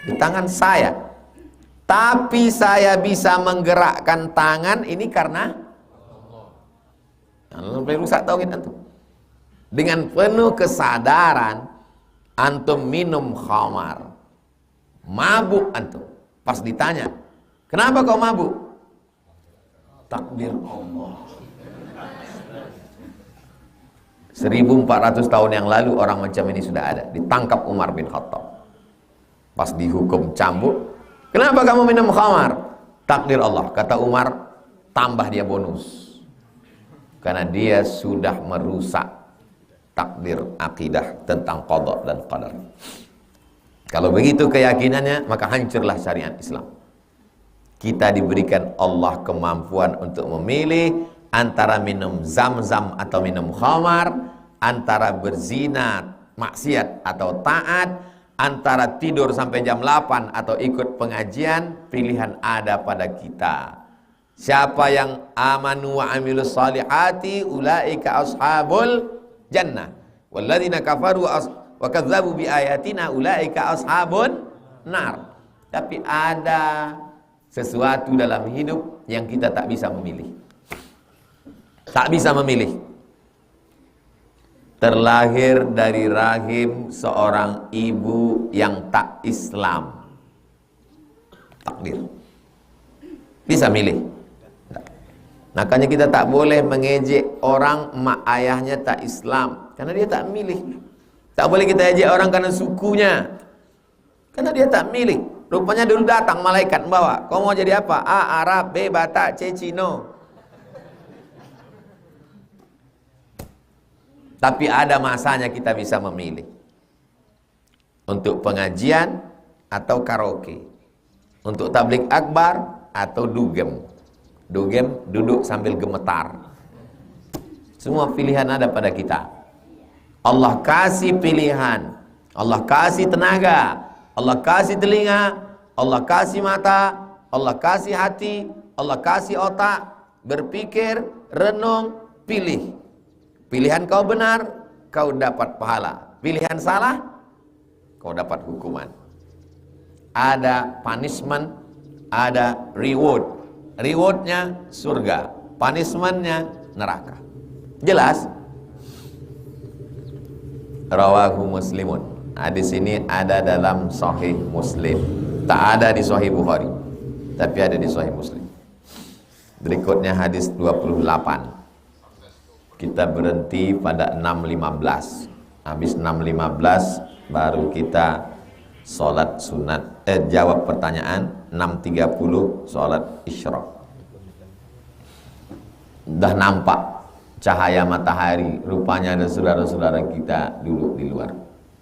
Di tangan saya. Tapi saya bisa menggerakkan tangan ini karena Allah rusak tauhid antum. Dengan penuh kesadaran antum minum khamar, mabuk antum. Pas ditanya, kenapa kau mabuk? Takdir Allah. 1400 tahun yang lalu orang macam ini sudah ada. Ditangkap Umar bin Khattab. Pas dihukum cambuk, kenapa kamu minum khamar? Takdir Allah. Kata Umar, tambah dia bonus. Karena dia sudah merusak takdir akidah tentang qada dan qadar. Kalau begitu keyakinannya, maka hancurlah syariat Islam. Kita diberikan Allah kemampuan untuk memilih antara minum zam-zam atau minum khamar, antara berzina, maksiat atau taat, antara tidur sampai jam 8 atau ikut pengajian. Pilihan ada pada kita. Siapa yang amanu wa amilus salihati ulaika ashabul jannah walladzina kafaru wa kadzdzabu bi ayatina ulaika ashabun nar. Tapi ada sesuatu dalam hidup yang kita tak bisa memilih. Tak bisa memilih. Terlahir dari rahim seorang ibu yang tak Islam. Takdir. Bisa milih. Makanya kita tak boleh mengejek orang mak ayahnya tak Islam, karena dia tak milih. Tak boleh kita ejek orang karena sukunya, karena dia tak milih. Rupanya dulu datang malaikat membawa, kau mau jadi apa? A. Arab, B. Batak, C. Cino. Tapi ada masanya kita bisa memilih. Untuk pengajian atau karaoke. Untuk tabligh akbar atau dugem. Dugem duduk sambil gemetar. Semua pilihan ada pada kita. Allah kasih pilihan, Allah kasih tenaga, Allah kasih telinga, Allah kasih mata, Allah kasih hati, Allah kasih otak. Berpikir, renung, pilih. Pilihan kau benar, kau dapat pahala. Pilihan salah, kau dapat hukuman. Ada punishment, ada reward. Rewardnya surga, punishmentnya neraka. Jelas? Rawahu Muslimun. Hadis ini ada dalam Sahih Muslim. Tak ada di Sahih Bukhari, tapi ada di Sahih Muslim. Berikutnya hadis 28. Kita berhenti pada 6.15. Habis 6.15 baru kita sholat sunat. Jawab pertanyaan. 6.30 sholat isyraq. Dah nampak cahaya matahari. Rupanya ada saudara-saudara kita dulu di luar.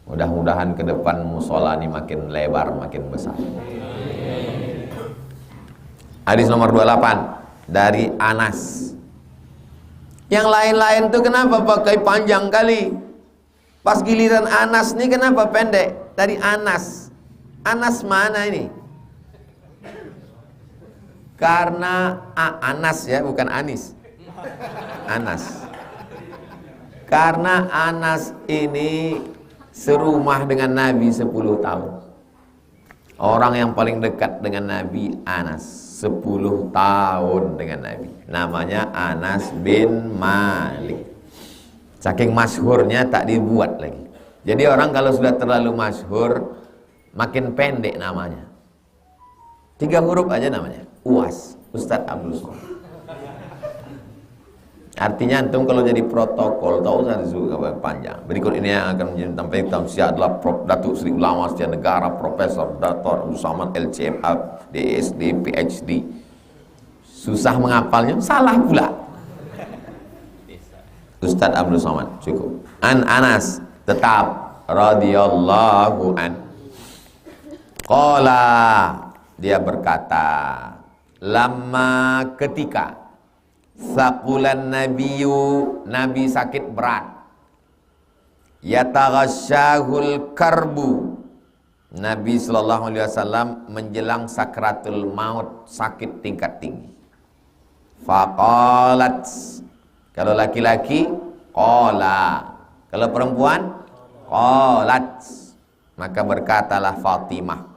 Mudah-mudahan ke depan musola ini makin lebar, makin besar. Hadis nomor 28 dari Anas. Yang lain-lain tuh kenapa pakai panjang kali? Pas giliran Anas nih kenapa pendek? Dari Anas. Anas mana ini? Karena Anas ya, bukan Anis. Anas. Karena Anas ini serumah dengan Nabi 10 tahun. Orang yang paling dekat dengan Nabi Anas, 10 tahun dengan Nabi. Namanya Anas bin Malik. Saking masyhurnya tak dibuat lagi. Jadi orang kalau sudah terlalu masyhur, makin pendek namanya. 3 huruf aja namanya. UAS, Ustadz Abdul Somad. Artinya antum kalau jadi protokol tahu saya disuruh panjang. Berikut ini yang akan menjadi tampil tausiah adalah Prof. Datuk Seri Ulama Setia Negara Profesor Dr. Abdul Somad LCMA DSD PhD. Susah menghafalnya, salah pula. Ustadz Abdul Somad cukup. An Anas tetap radhiyallahu an. Qala dia berkata, lama ketika saqulan nabiyyu, nabi sakit berat, yataghasyahul karbu, Nabi sallallahu alaihi wasallam menjelang sakratul maut, sakit tingkat tinggi. Faqalat, kalau laki-laki qala, kalau perempuan qalat, maka berkatalah Fatimah.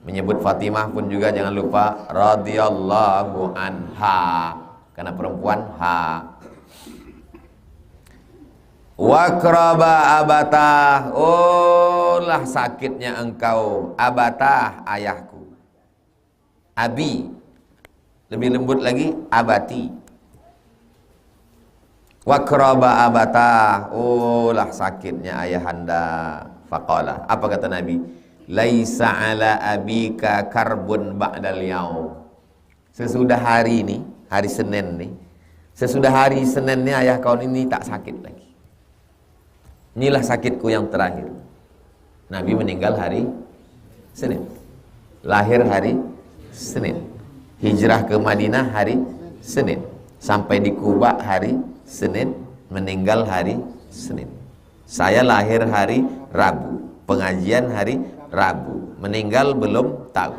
Menyebut Fatimah pun juga jangan lupa radhiyallahu anha, karena perempuan ha. Wakraba abatah, oh lah sakitnya engkau abatah, ayahku. Abi, lebih lembut lagi abati. Wakraba abatah, oh lah sakitnya ayahanda. Faqala, apa kata Nabi? Laisa ala abika karbun ba'dal yaum. Sesudah hari ini, hari Senin nih, sesudah hari Senin nih ayah kau ini tak sakit lagi. Inilah sakitku yang terakhir. Nabi meninggal hari Senin, lahir hari Senin, hijrah ke Madinah hari Senin, sampai di Kuba hari Senin, meninggal hari Senin. Saya lahir hari Rabu, pengajian hari Rabu, meninggal belum tahu.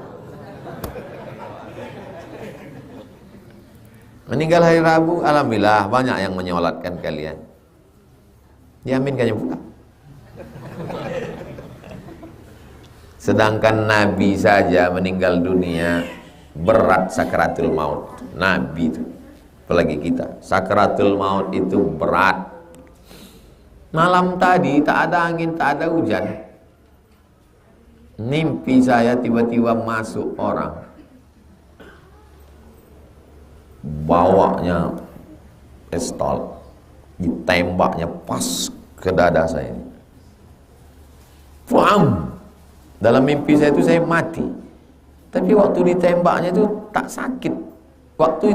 Meninggal hari Rabu, alhamdulillah banyak yang menyolatkan kalian. Diaminkannya pula. Sedangkan Nabi saja meninggal dunia berat sakaratul maut. Nabi itu, apalagi kita, sakaratul maut itu berat. Malam tadi tak ada angin, tak ada hujan. Mimpi saya tiba-tiba masuk orang, bawanya pistol, ditembaknya pas ke dada saya. Pam! Dalam mimpi saya itu saya mati, tapi waktu ditembaknya itu tak sakit. Waktu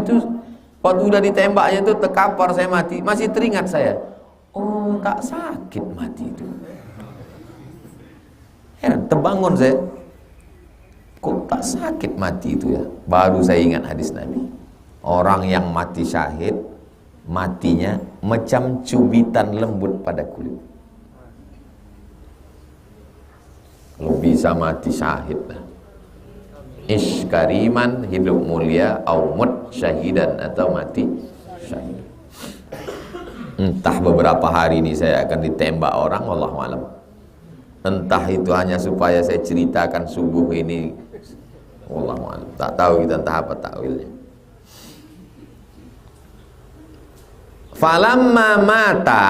udah ditembaknya itu terkapar saya mati, masih teringat saya. Oh, tak sakit mati itu. Heran, terbangun saya, kok tak sakit mati itu ya. Baru saya ingat hadis Nabi, orang yang mati syahid, matinya macam cubitan lembut pada kulit. Kalau bisa mati syahid lah. Ish kariman, hidup mulia, au mut syahidan, atau mati syahid. Entah beberapa hari ini saya akan ditembak orang, wallahu alam. Entah itu hanya supaya saya ceritakan subuh ini, wallahu a'lam. Tak tahu kita entah apa takwilnya. Falamma mata,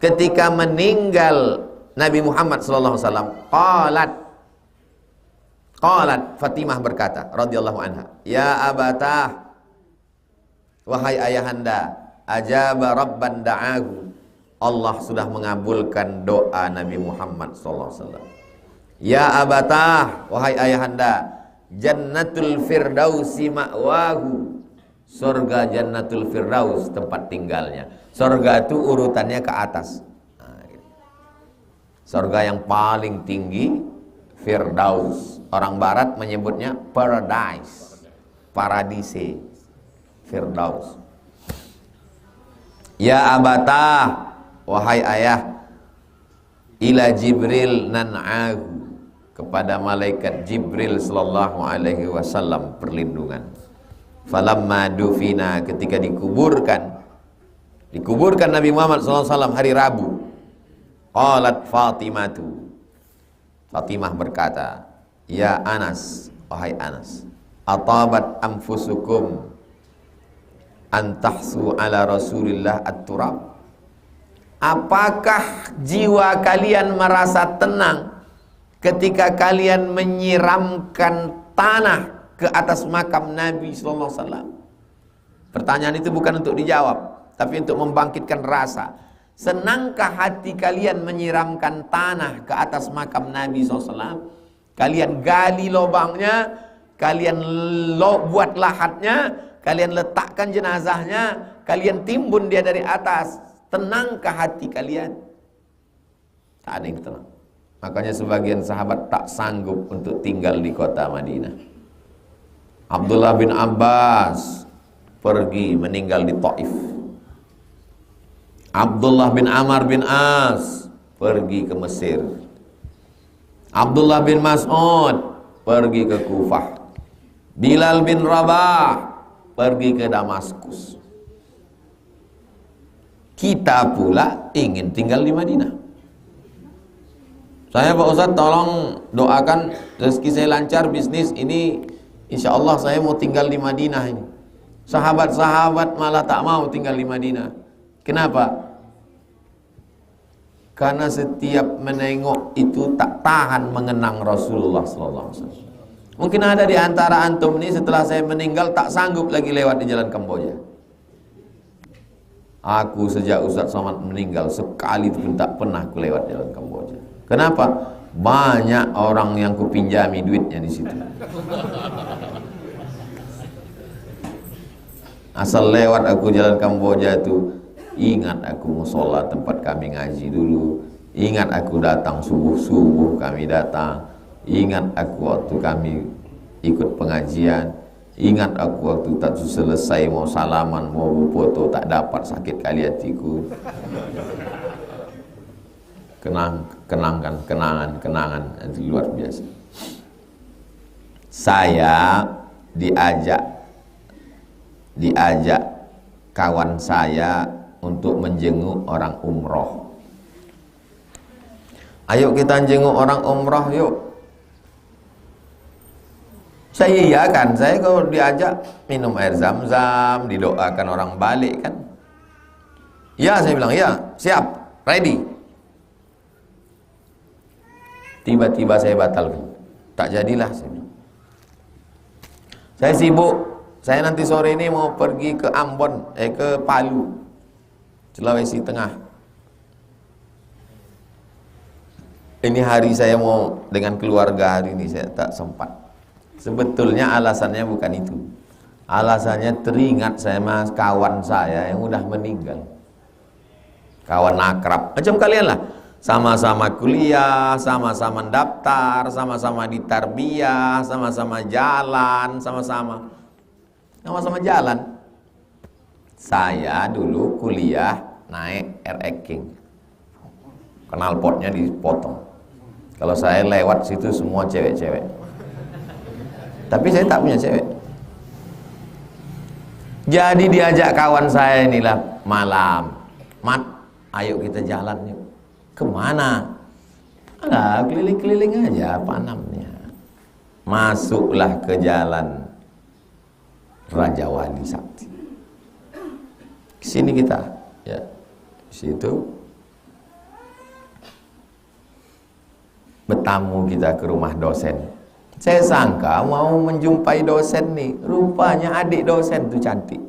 ketika meninggal Nabi Muhammad sallallahu alaihi wasallam, qalat Fatimah berkata radhiyallahu anha, ya abatah, wahai ayahanda, ajaba rabban da'ahu, Allah sudah mengabulkan doa Nabi Muhammad SAW. Ya abatah, wahai ayahanda, jannatul firdausi ma'wahu, surga jannatul firdaus tempat tinggalnya. Surga itu urutannya ke atas. Surga yang paling tinggi firdaus. Orang barat menyebutnya paradise, paradise, firdaus. Ya abatah, wahai ayah, ila Jibril nan'ahu, kepada malaikat Jibril sallallahu alaihi wasallam perlindungan. Falamma dufina, ketika dikuburkan Nabi Muhammad sallallahu alaihi wasallam hari Rabu, qalat Fatimatu, Fatimah berkata, ya Anas, wahai Anas, atabat anfusukum antahsu ala Rasulillah at-turab, apakah jiwa kalian merasa tenang ketika kalian menyiramkan tanah ke atas makam Nabi sallallahu alaihi wasallam? Pertanyaan itu bukan untuk dijawab, tapi untuk membangkitkan rasa. Senangkah hati kalian menyiramkan tanah ke atas makam Nabi SAW? Kalian gali lubangnya, kalian buat lahatnya, kalian letakkan jenazahnya, kalian timbun dia dari atas. Tenangkah hati kalian? Tak ada yang tenang. Makanya sebagian sahabat tak sanggup untuk tinggal di kota Madinah. Abdullah bin Abbas pergi meninggal di Taif. Abdullah bin Amr bin As pergi ke Mesir. Abdullah bin Mas'ud pergi ke Kufah. Bilal bin Rabah pergi ke Damaskus. Kita pula ingin tinggal di Madinah. Saya Pak Ustadz tolong doakan rezeki saya lancar, bisnis ini insya Allah saya mau tinggal di Madinah ini. Sahabat-sahabat malah tak mau tinggal di Madinah. Kenapa? Karena setiap menengok itu tak tahan mengenang Rasulullah SAW. Mungkin ada di antara antum ini setelah saya meninggal tak sanggup lagi lewat di jalan Kamboja. Aku sejak Ustadz Somad meninggal sekali pun tak pernah aku lewat jalan Kamboja. Kenapa? Banyak orang yang kupinjami duitnya di situ. Asal lewat aku jalan Kamboja itu, ingat aku musola tempat kami ngaji dulu. Ingat aku datang subuh-subuh kami datang. Ingat aku waktu kami ikut pengajian. Ingat aku waktu tak selesai mau salaman, mau foto tak dapat, sakit kali hatiku. Kenangan itu luar biasa. Saya diajak kawan saya untuk menjenguk orang umroh. Ayo kita jenguk orang umroh yuk. Saya iya kan, saya kalau diajak minum air zam-zam, didoakan orang balik kan. Ya saya bilang, ya siap, ready. Tiba-tiba saya batalkan, tak jadilah saya bilang. Saya sibuk, saya nanti sore ini mau pergi ke Ambon, ke Palu, Sulawesi Tengah. Ini hari saya mau dengan keluarga, hari ini saya tak sempat. Sebetulnya alasannya bukan itu. Alasannya teringat saya mas kawan saya yang udah meninggal. Kawan akrab, macam kalian lah. Sama-sama kuliah, sama-sama daftar, sama-sama di tarbiyah, sama-sama jalan, sama-sama jalan. Saya dulu kuliah naik RX King, knalpotnya dipotong. Kalau saya lewat situ semua cewek-cewek, tapi saya tak punya cewek. Jadi diajak kawan saya inilah malam, Mat, ayo kita jalan yuk. Kemana? Alah, keliling-keliling aja Panamnya. Masuklah ke jalan Raja Wali Sakti. Kesini kita, ya, situ bertamu kita ke rumah dosen. Saya sangka mau menjumpai dosen nih, rupanya adik dosen tuh cantik.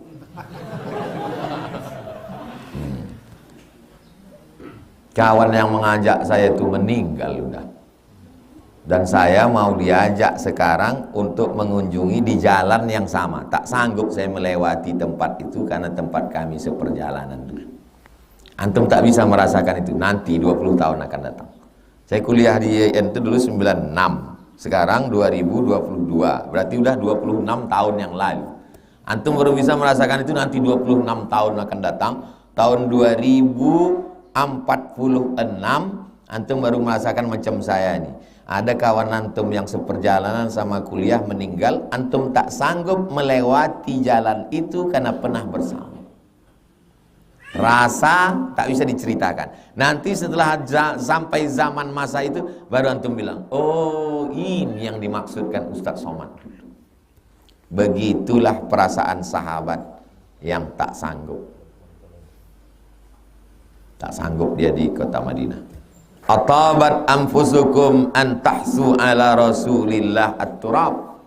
Kawan yang mengajak saya itu meninggal udah. Dan saya mau diajak sekarang untuk mengunjungi di jalan yang sama. Tak sanggup saya melewati tempat itu karena tempat kami seperjalanan dulu. Antum tak bisa merasakan itu, nanti 20 tahun akan datang. Saya kuliah di IAIN itu dulu 96, sekarang 2022, berarti udah 26 tahun yang lalu. Antum baru bisa merasakan itu nanti 26 tahun akan datang. Tahun 2046 antum baru merasakan macam saya nih. Ada kawan antum yang seperjalanan sama kuliah meninggal, antum tak sanggup melewati jalan itu karena pernah bersama. Rasa tak bisa diceritakan. Nanti setelah sampai zaman masa itu baru antum bilang, oh ini yang dimaksudkan Ustadz Somad. Begitulah perasaan sahabat yang tak sanggup. Tak sanggup dia di kota Madinah. Atabat anfusukum an tahsu ala Rasulillah at-turab.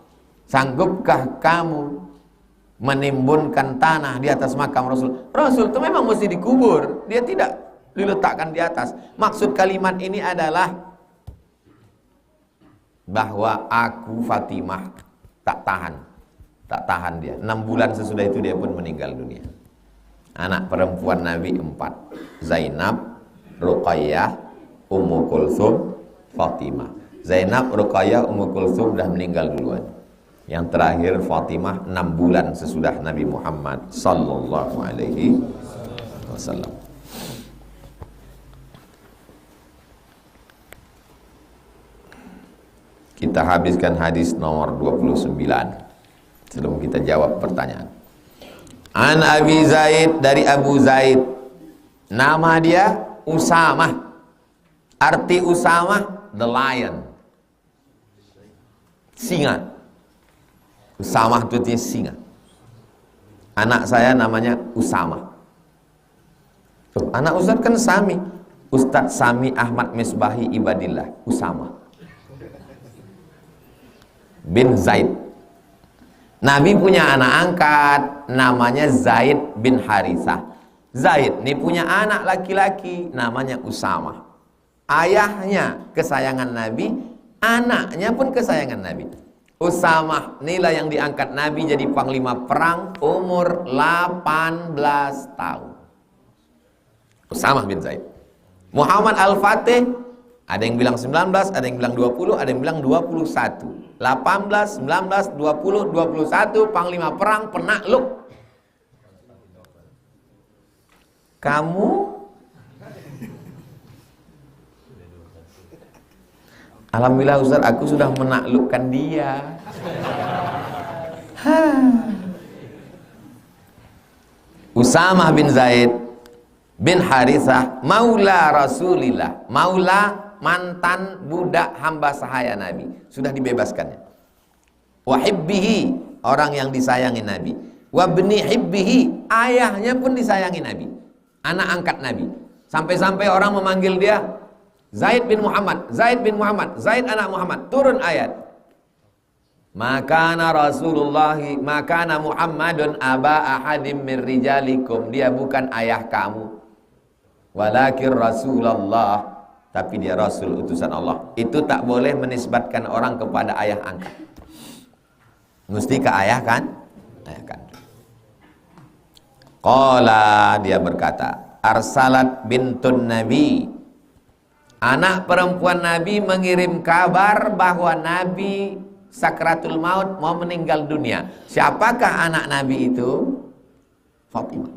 Sanggupkah kamu menimbunkan tanah di atas makam Rasul. Rasul itu memang mesti dikubur, dia tidak diletakkan di atas. Maksud kalimat ini adalah bahwa aku Fatimah tak tahan dia. 6 bulan sesudah itu dia pun meninggal dunia. Anak perempuan Nabi 4, Zainab, Ruqayyah, Ummu Kulsum, Fatimah. Zainab, Ruqayyah, Ummu Kulsum sudah meninggal duluan. Yang terakhir Fatimah 6 bulan sesudah Nabi Muhammad sallallahu alaihi wasallam. Kita habiskan hadis nomor 29 sebelum kita jawab pertanyaan. An Abi Zaid, dari Abu Zaid, nama dia Usamah. Arti Usamah the lion, singa. Usamah itu artinya singa. Anak saya namanya Usamah. Anak Ustaz kan Sami, Ustadz Sami Ahmad Misbahi Ibadillah Usamah bin Zaid. Nabi punya anak angkat namanya Zaid bin Harithah. Zaid ini punya anak laki-laki namanya Usamah. Ayahnya kesayangan Nabi, anaknya pun kesayangan Nabi. Usamah inilah yang diangkat Nabi jadi panglima perang umur 18 tahun. Usamah bin Zaid. Muhammad Al-Fatih, ada yang bilang 19, ada yang bilang 20, ada yang bilang 21. 18, 19, 20, 21, panglima perang, penakluk. Kamu alhamdulillah Ustaz, aku sudah menaklukkan dia. Usamah bin Zaid bin Harithah maula Rasulillah. Maula mantan budak hamba sahaya Nabi, sudah dibebaskannya. Wa hibbihi, orang yang disayangi Nabi. Wa bni hibbihi, ayahnya pun disayangi Nabi, anak angkat Nabi. Sampai-sampai orang memanggil dia Zaid bin Muhammad, Zaid bin Muhammad, Zaid anak Muhammad. Turun ayat, makana Rasulullah, makana Muhammadun aba ahadim min rijalikum. Dia bukan ayah kamu, walakin Rasulullah, tapi dia Rasul utusan Allah. Itu tak boleh menisbatkan orang kepada ayah angkat, mesti ke ayah kan? Ayah kan. Qala, dia berkata, arsalat bintun Nabi, anak perempuan Nabi mengirim kabar bahwa Nabi sakratul maut, mau meninggal dunia. Siapakah anak Nabi itu? Fatimah.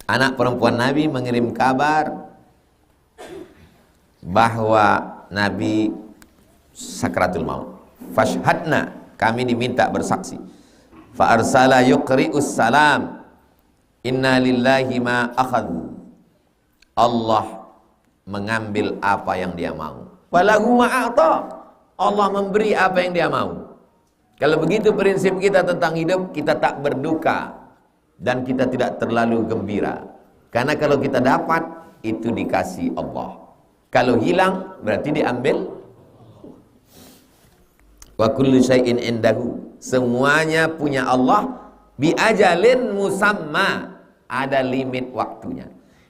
Anak perempuan Nabi mengirim kabar bahwa Nabi sakratul maut. Fashhadna, kami diminta bersaksi. Fa arsala yuqri'us salam, inna lillahi ma akhadhu. Allah mengambil apa yang dia mau. Walahu ma'ata, Allah memberi apa yang dia mau. Kalau begitu prinsip kita tentang hidup, kita tak berduka dan kita tidak terlalu gembira. Karena kalau kita dapat, itu dikasih Allah. Kalau hilang, berarti diambil. Wa kullu syai'in indahu, semuanya punya Allah. Bi ajalin musamma, ada limit waktunya.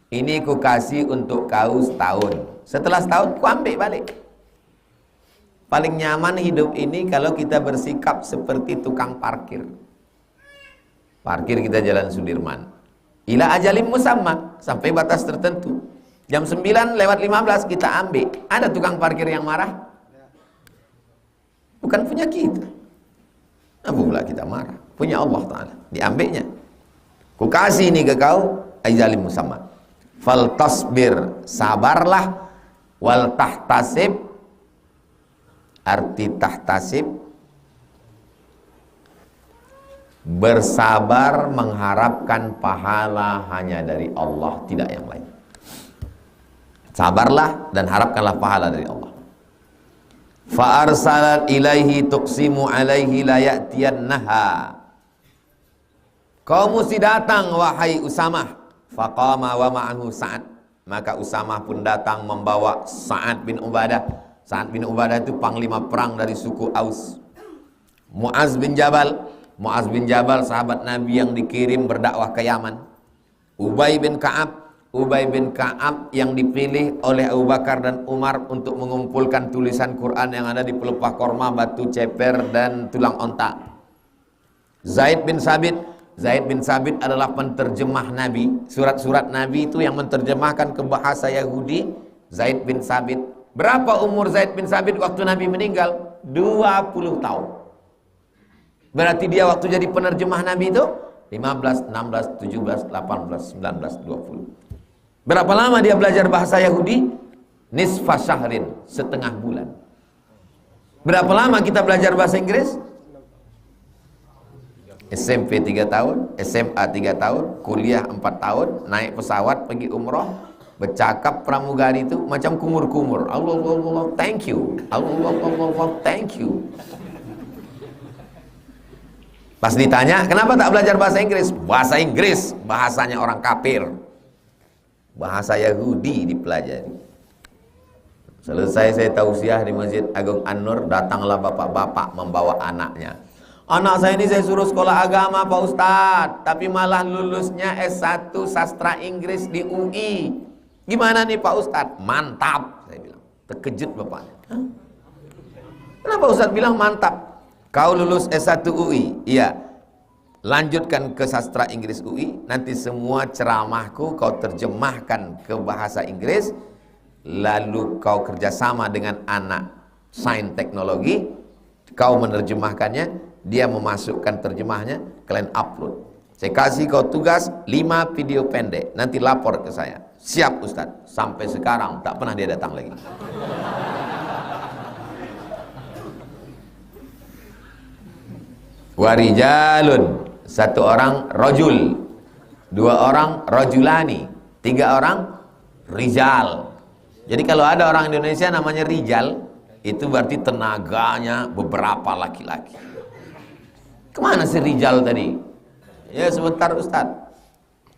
Ini ku kasih untuk kau setahun. Setelah setahun ku ambil balik. Paling nyaman hidup ini kalau kita bersikap seperti tukang parkir. Parkir kita Jalan Sudirman. Ila ajalim musamma, sampai batas tertentu. Jam 9:15 kita ambil. Ada tukang parkir yang marah? Bukan punya kita. Apa pula kita marah? Punya Allah Ta'ala. Diambilnya. Ku kasih ini ke kau, ajalim musamma. Fal tasbir, sabarlah. Wal tahtasib, arti tahtasib, bersabar mengharapkan pahala hanya dari Allah, tidak yang lain. Sabarlah dan harapkanlah pahala dari Allah. Fa arsalat ilaihi tuqsimu alaihi la ya'tiyannaha. Kau mesti datang wahai Usamah. Faqama wa ma'ahu Sa'ad. Maka Usamah pun datang membawa Sa'ad bin Ubadah. Sa'ad bin Ubadah itu panglima perang dari suku Aus. Mu'az bin Jabal, Muaz bin Jabal, sahabat Nabi yang dikirim berdakwah ke Yaman. Ubay bin Ka'ab yang dipilih oleh Abu Bakar dan Umar untuk mengumpulkan tulisan Quran yang ada di pelepah korma, batu ceper, dan tulang onta. Zaid bin Sabit adalah penterjemah Nabi. Surat-surat Nabi itu yang menerjemahkan ke bahasa Yahudi, Zaid bin Sabit. Berapa umur Zaid bin Sabit waktu Nabi meninggal? 20 tahun. Berarti dia waktu jadi penerjemah Nabi itu 15, 16, 17, 18, 19, 20. Berapa lama dia belajar bahasa Yahudi? Nisfa syahrin, setengah bulan. Berapa lama kita belajar bahasa Inggris? SMP 3 tahun, SMA 3 tahun, kuliah 4 tahun, naik pesawat pergi umroh, bercakap pramugari itu macam kumur-kumur. Allah, thank you. Allah, thank you. Pas ditanya, kenapa tak belajar bahasa Inggris? Bahasa Inggris, bahasanya orang kafir. Bahasa Yahudi dipelajari. Selesai saya tausiah di Masjid Agung An-Nur, datanglah bapak-bapak membawa anaknya. Anak saya ini saya suruh sekolah agama Pak Ustadz, tapi malah lulusnya S1 Sastra Inggris di UI. Gimana nih Pak Ustadz? Mantap, saya bilang. Terkejut bapaknya. Hah? Kenapa Ustadz bilang mantap? Kau lulus S1 UI? Iya. Lanjutkan ke Sastra Inggris UI, nanti semua ceramahku kau terjemahkan ke bahasa Inggris, lalu kau kerjasama dengan anak sains teknologi, kau menerjemahkannya, dia memasukkan terjemahnya, kalian upload. Saya kasih kau tugas 5 video pendek, nanti lapor ke saya. Siap Ustadz. Sampai sekarang tak pernah dia datang lagi. Warijalun, 1 orang rajul, 2 orang rajulani, 3 orang rijal. Jadi kalau ada orang Indonesia namanya rijal, itu berarti tenaganya beberapa laki-laki. Kemana si rijal tadi? Ya sebentar Ustadz.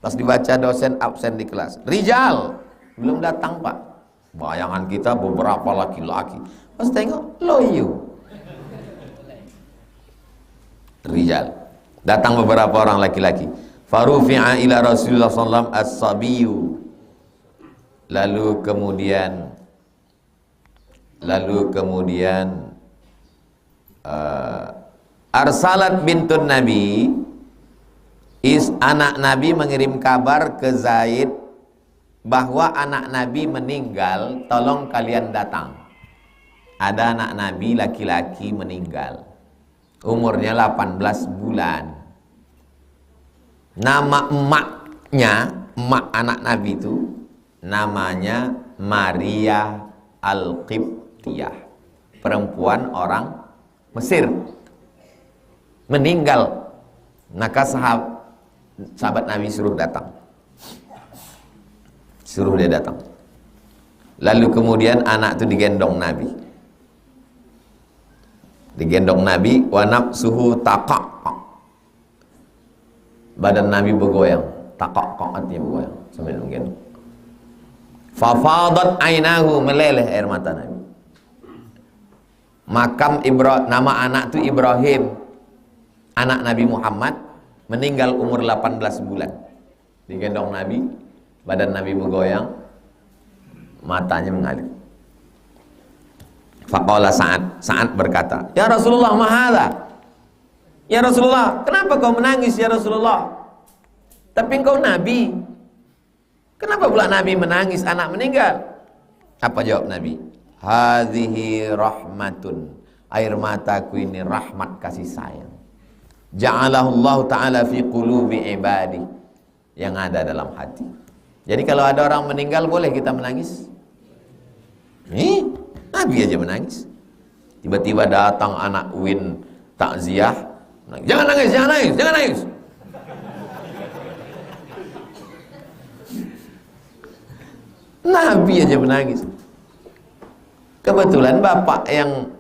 Pas dibaca dosen absen di kelas, rijal belum datang Pak. Bayangan kita beberapa laki-laki. Pas tengok, loyo. Rijal. Datang beberapa orang laki-laki. Farufi'a ila Rasulullah sallallahu alaihi wasallam as-sabiyu. Lalu kemudian Arsalat bintun Nabi, anak Nabi mengirim kabar ke Zaid bahwa anak Nabi meninggal, tolong kalian datang. Ada anak Nabi laki-laki meninggal, umurnya 18 bulan. Nama emak anak Nabi itu namanya Maria Al-Qibtiyah, perempuan orang Mesir. Meninggal, maka sahabat Nabi suruh datang, suruh dia datang. Lalu kemudian anak itu digendong Nabi, wa nafsuhu taqaq, badan Nabi bergoyang, taqaq artinya bergoyang sambil menggendong. Fafadat ainahu, meleleh air mata Nabi. Nama anak itu Ibrahim, anak Nabi Muhammad, meninggal umur 18 bulan. Digendong Nabi, badan Nabi bergoyang, matanya mengalir. Faqala Sa'ad berkata, "Ya Rasulullah, mahadha?" Ya Rasulullah, kenapa kau menangis ya Rasulullah? Tapi engkau Nabi. Kenapa pula Nabi menangis anak meninggal? Apa jawab Nabi? Hadhihi rahmatun. Air mataku ini rahmat kasih sayang. Ja'alahullahu ta'ala fi qulubi ibadi, yang ada dalam hati. Jadi kalau ada orang meninggal boleh kita menangis? Nabi aja menangis. Tiba-tiba datang anak Win takziah, jangan nangis, jangan nangis, jangan nangis. Nabi aja menangis. Kebetulan bapak yang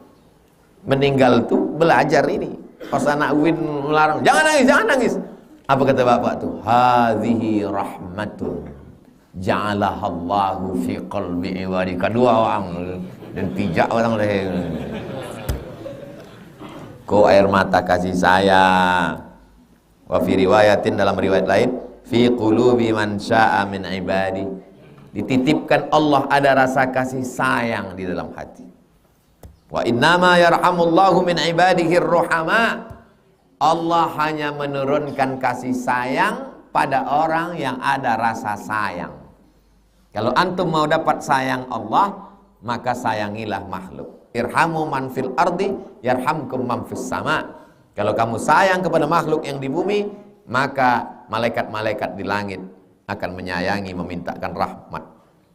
meninggal tuh belajar ini. Pas anak Win melarang, jangan nangis, jangan nangis. Apa kata bapak tuh? Hadhihi rahmatun ja'alahallahu fi qalbi ibadi. Kedua orang dan pijak orang lain. Kau air mata kasih sayang. Wa fi riwayatin, dalam riwayat lain, fi qulubi man syaa min ibadi. Dititipkan Allah ada rasa kasih sayang di dalam hati. Wa innama yarhamullahu min ibadihi ruhama. Allah hanya menurunkan kasih sayang pada orang yang ada rasa sayang. Kalau antum mau dapat sayang Allah, maka sayangilah makhluk. Irhamu man fil ardi yarhamkum man fis sama. Kalau kamu sayang kepada makhluk yang di bumi, maka malaikat-malaikat di langit akan menyayangi, memintakan rahmat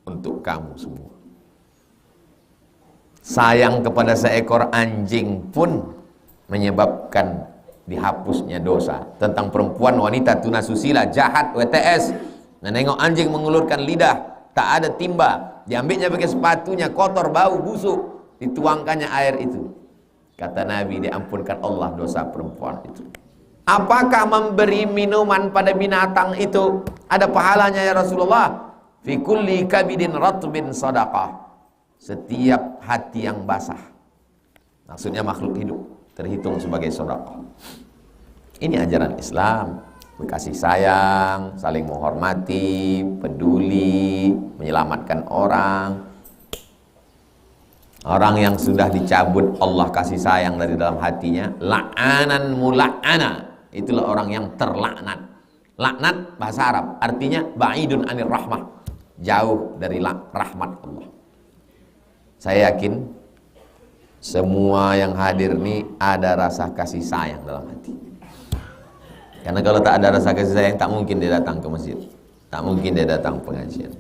untuk kamu semua. Sayang kepada seekor anjing pun menyebabkan dihapusnya dosa. Tentang perempuan wanita tunasusila, jahat, WTS, nah, nengok anjing mengulurkan lidah, tak ada timba, diambilnya pakai sepatunya, kotor, bau, busuk, dituangkannya air itu. Kata Nabi, diampunkan Allah dosa perempuan itu. Apakah memberi minuman pada binatang itu ada pahalanya ya Rasulullah? Fi kulli kabidin ratbin sadaqah. Setiap hati yang basah, maksudnya makhluk hidup, terhitung sebagai sedekah. Ini ajaran Islam, berkasih sayang, saling menghormati, peduli, menyelamatkan orang. Orang yang sudah dicabut Allah kasih sayang dari dalam hatinya, la'anan mula'ana, itulah orang yang terlaknat. Laknat bahasa Arab artinya ba'idun anir rahmah, jauh dari rahmat Allah. Saya yakin semua yang hadir ini ada rasa kasih sayang dalam hati. Karena kalau tak ada rasa kasih sayang, tak mungkin dia datang ke masjid, tak mungkin dia datang pengajian.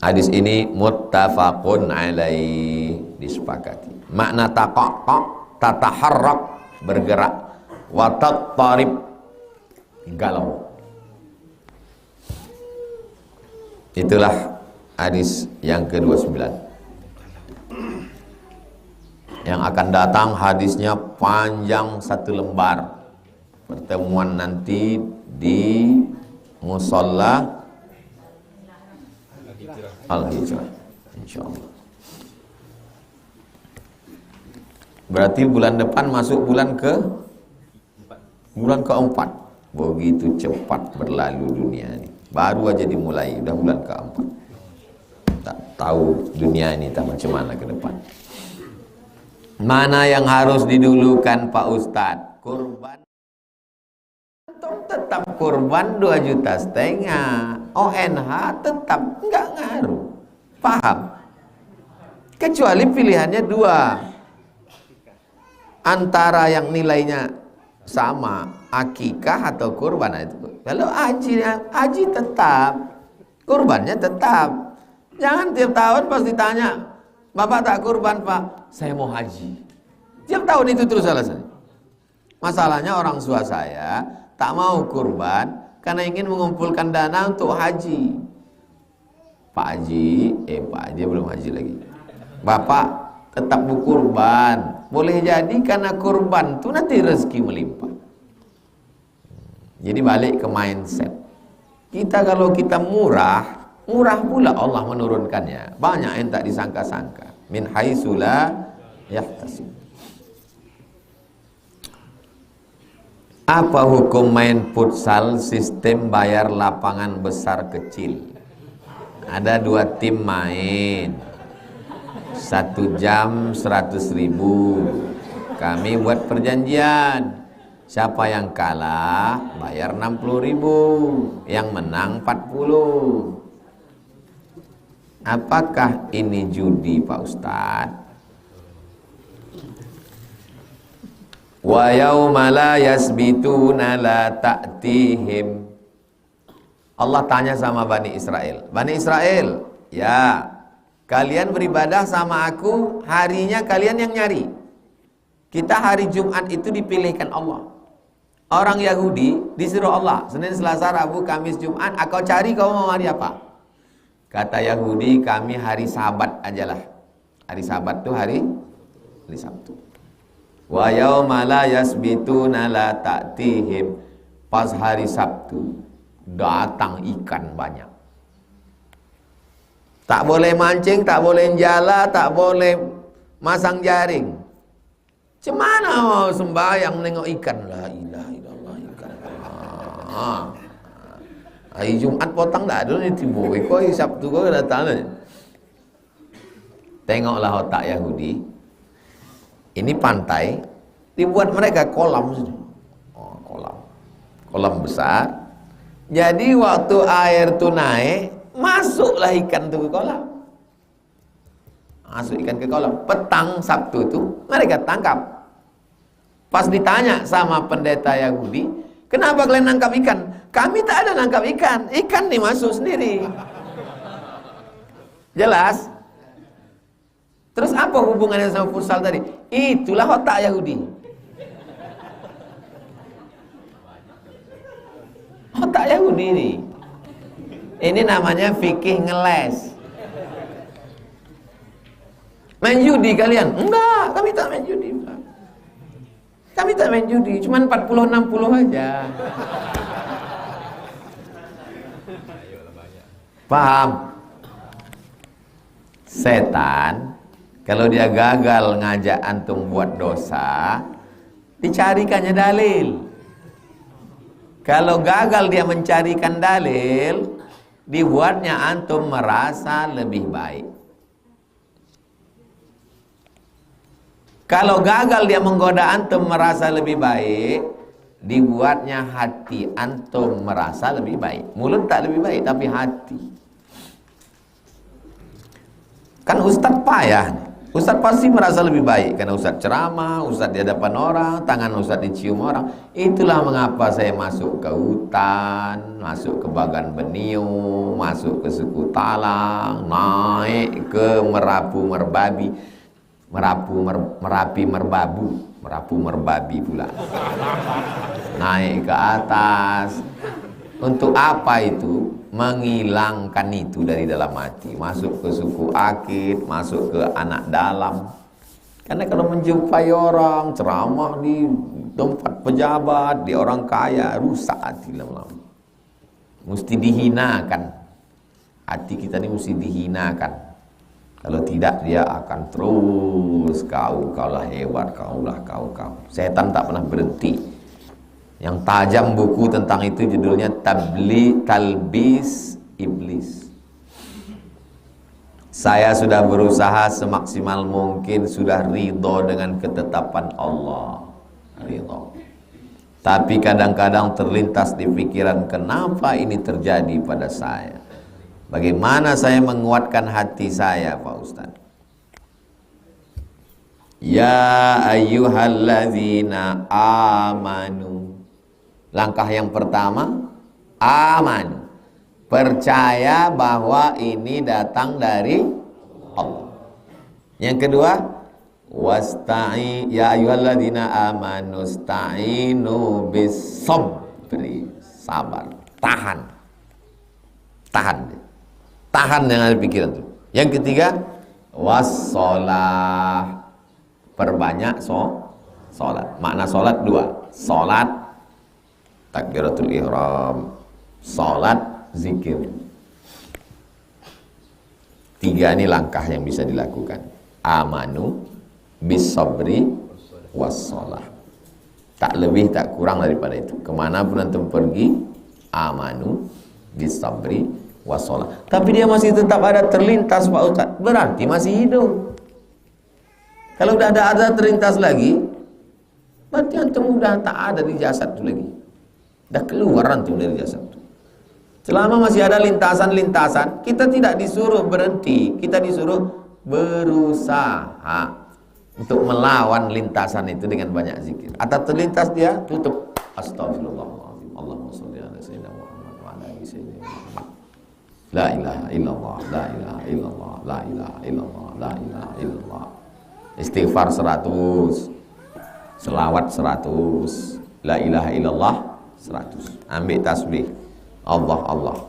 Hadis ini muttafaqun alaih, disepakati. Makna taqaqa, tataharrak, bergerak, wa tattarib, galau. Itulah hadis yang ke-29. Yang akan datang hadisnya panjang satu lembar. Pertemuan nanti di musalla Al-Hijrah, insyaallah. Berarti bulan depan masuk bulan keempat. Begitu cepat berlalu dunia ini. Baru aja dimulai, udah bulan keempat. Tak tahu dunia ini tak macam mana ke depan. Mana yang harus didulukan Pak Ustadz? Kurban. Tetap kurban 2,5 juta. ONH tetap enggak ngaruh. Paham? Kecuali pilihannya dua. Antara yang nilainya sama, akikah atau kurban itu. Kalau haji tetap, kurbannya tetap. Jangan tiap tahun pas ditanya, Bapak tak kurban Pak, saya mau haji. Tiap tahun itu terus alasannya. Masalahnya orang tua saya tak mau kurban karena ingin mengumpulkan dana untuk haji. Pak Haji belum haji lagi. Bapak tetap berkurban. Boleh jadi karena kurban itu nanti rezeki melimpah. Jadi balik ke mindset. Kita kalau kita murah pula Allah menurunkannya. Banyak yang tak disangka-sangka. Min haitsu la yahtasib. Apa hukum main futsal sistem bayar lapangan besar kecil? Ada 2 tim main, 1 jam 100.000. Kami buat perjanjian, siapa yang kalah bayar 60.000, yang menang 40. Apakah ini judi Pak Ustadz? Wa yauma la yasbituna la ta'tihim. Allah tanya sama Bani Israel. Bani Israel, ya, kalian beribadah sama aku, harinya kalian yang nyari. Kita hari Jumat itu dipilihkan Allah. Orang Yahudi disuruh Allah, Senin, Selasa, Rabu, Kamis, Jumat, kau cari kau mau hari apa? Kata Yahudi, kami hari Sabat ajalah. Hari Sabat itu hari Sabtu. Wa yauma la yasbituna la ta'tihim. Pas hari Sabtu datang ikan banyak. Tak boleh mancing, tak boleh jala, tak boleh masang jaring. Cemana mau sembahyang nengok ikan? La ilaha illallah ikan. Hari Jumat potong dah dulu ni timbul. Kau Sabtu kau datang ni. Tengoklah otak Yahudi. Ini pantai dibuat mereka kolam saja. Oh, kolam besar. Jadi waktu air tu naik, masuklah ikan tu ke kolam. Masuk ikan ke kolam. Petang Sabtu tu mereka tangkap. Pas ditanya sama pendeta Yahudi, kenapa kalian nangkap ikan? Kami tak ada nangkap ikan. Ikan nih masuk sendiri. Jelas? Terus apa hubungannya sama futsal tadi? Itulah otak Yahudi. Otak Yahudi ini. Ini namanya fikih ngeles. Main judi kalian? Enggak, kami tak main judi. Kami tak main judi, cuma 40-60 aja. Paham? Setan kalau dia gagal ngajak antum buat dosa, dicarikannya dalil. Kalau gagal dia mencarikan dalil, dibuatnya antum merasa lebih baik. Kalau gagal dia menggoda antum merasa lebih baik, dibuatnya hati antum merasa lebih baik. Mulut tak lebih baik, tapi hati. Kan Ustaz payah. Ustaz pasti merasa lebih baik karena Ustaz ceramah, Ustaz di hadapan orang, tangan Ustaz dicium orang. Itulah mengapa saya masuk ke hutan, masuk ke Bagan Benio, masuk ke suku Talang, naik ke Merapi Merbabi pula. Naik ke atas. Untuk apa itu? Menghilangkan itu dari dalam hati. Masuk ke suku Akid, masuk ke anak dalam. Karena kalau menjumpai orang ceramah di tempat pejabat, di orang kaya, rusak hati lama-lama. Mesti dihinakan. Hati kita ini mesti dihinakan. Kalau tidak dia akan terus kau lah hebat, kau. Setan tak pernah berhenti. Yang tajam buku tentang itu judulnya Talbis Iblis. Saya sudah berusaha semaksimal mungkin, sudah ridho dengan ketetapan Allah. Ridho. Tapi kadang-kadang terlintas di pikiran, kenapa ini terjadi pada saya? Bagaimana saya menguatkan hati saya, Pak Ustaz? Ya ayyuhalladzina amanu. Langkah yang pertama, aman. Percaya bahwa ini datang dari Allah. Yang kedua, ya ayyuhalladzina amanu sta'inu bis-sabri. Sabar, tahan yang ada pikiran itu. Yang ketiga, wassalah. Perbanyak sholat. Makna sholat dua. Sholat takbiratul ihram, sholat zikir. Tiga ini langkah yang bisa dilakukan. Amanu bis sabri wassalah. Tak lebih tak kurang daripada itu. Kemanapun antum pergi, amanu bis sabri wassalah. Tapi dia masih tetap ada terlintas, Pak Ustaz. Berarti masih hidup. Kalau udah ada terlintas lagi, berarti antum udah tak ada di jasad itu lagi. Dah keluar antum dari jasad itu. Selama masih ada lintasan-lintasan, kita tidak disuruh berhenti, kita disuruh berusaha untuk melawan lintasan itu dengan banyak zikir. Atau terlintas dia tutup. Astagfirullahaladzim. Allahumma sholli ala sayyidina Muhammad wa ala ali sayyidina Muhammad. La ilaha illallah, la ilaha illallah, la ilaha illallah, la ilaha illallah. Istighfar 100, selawat 100, la ilaha illallah 100. Ambil tasbih Allah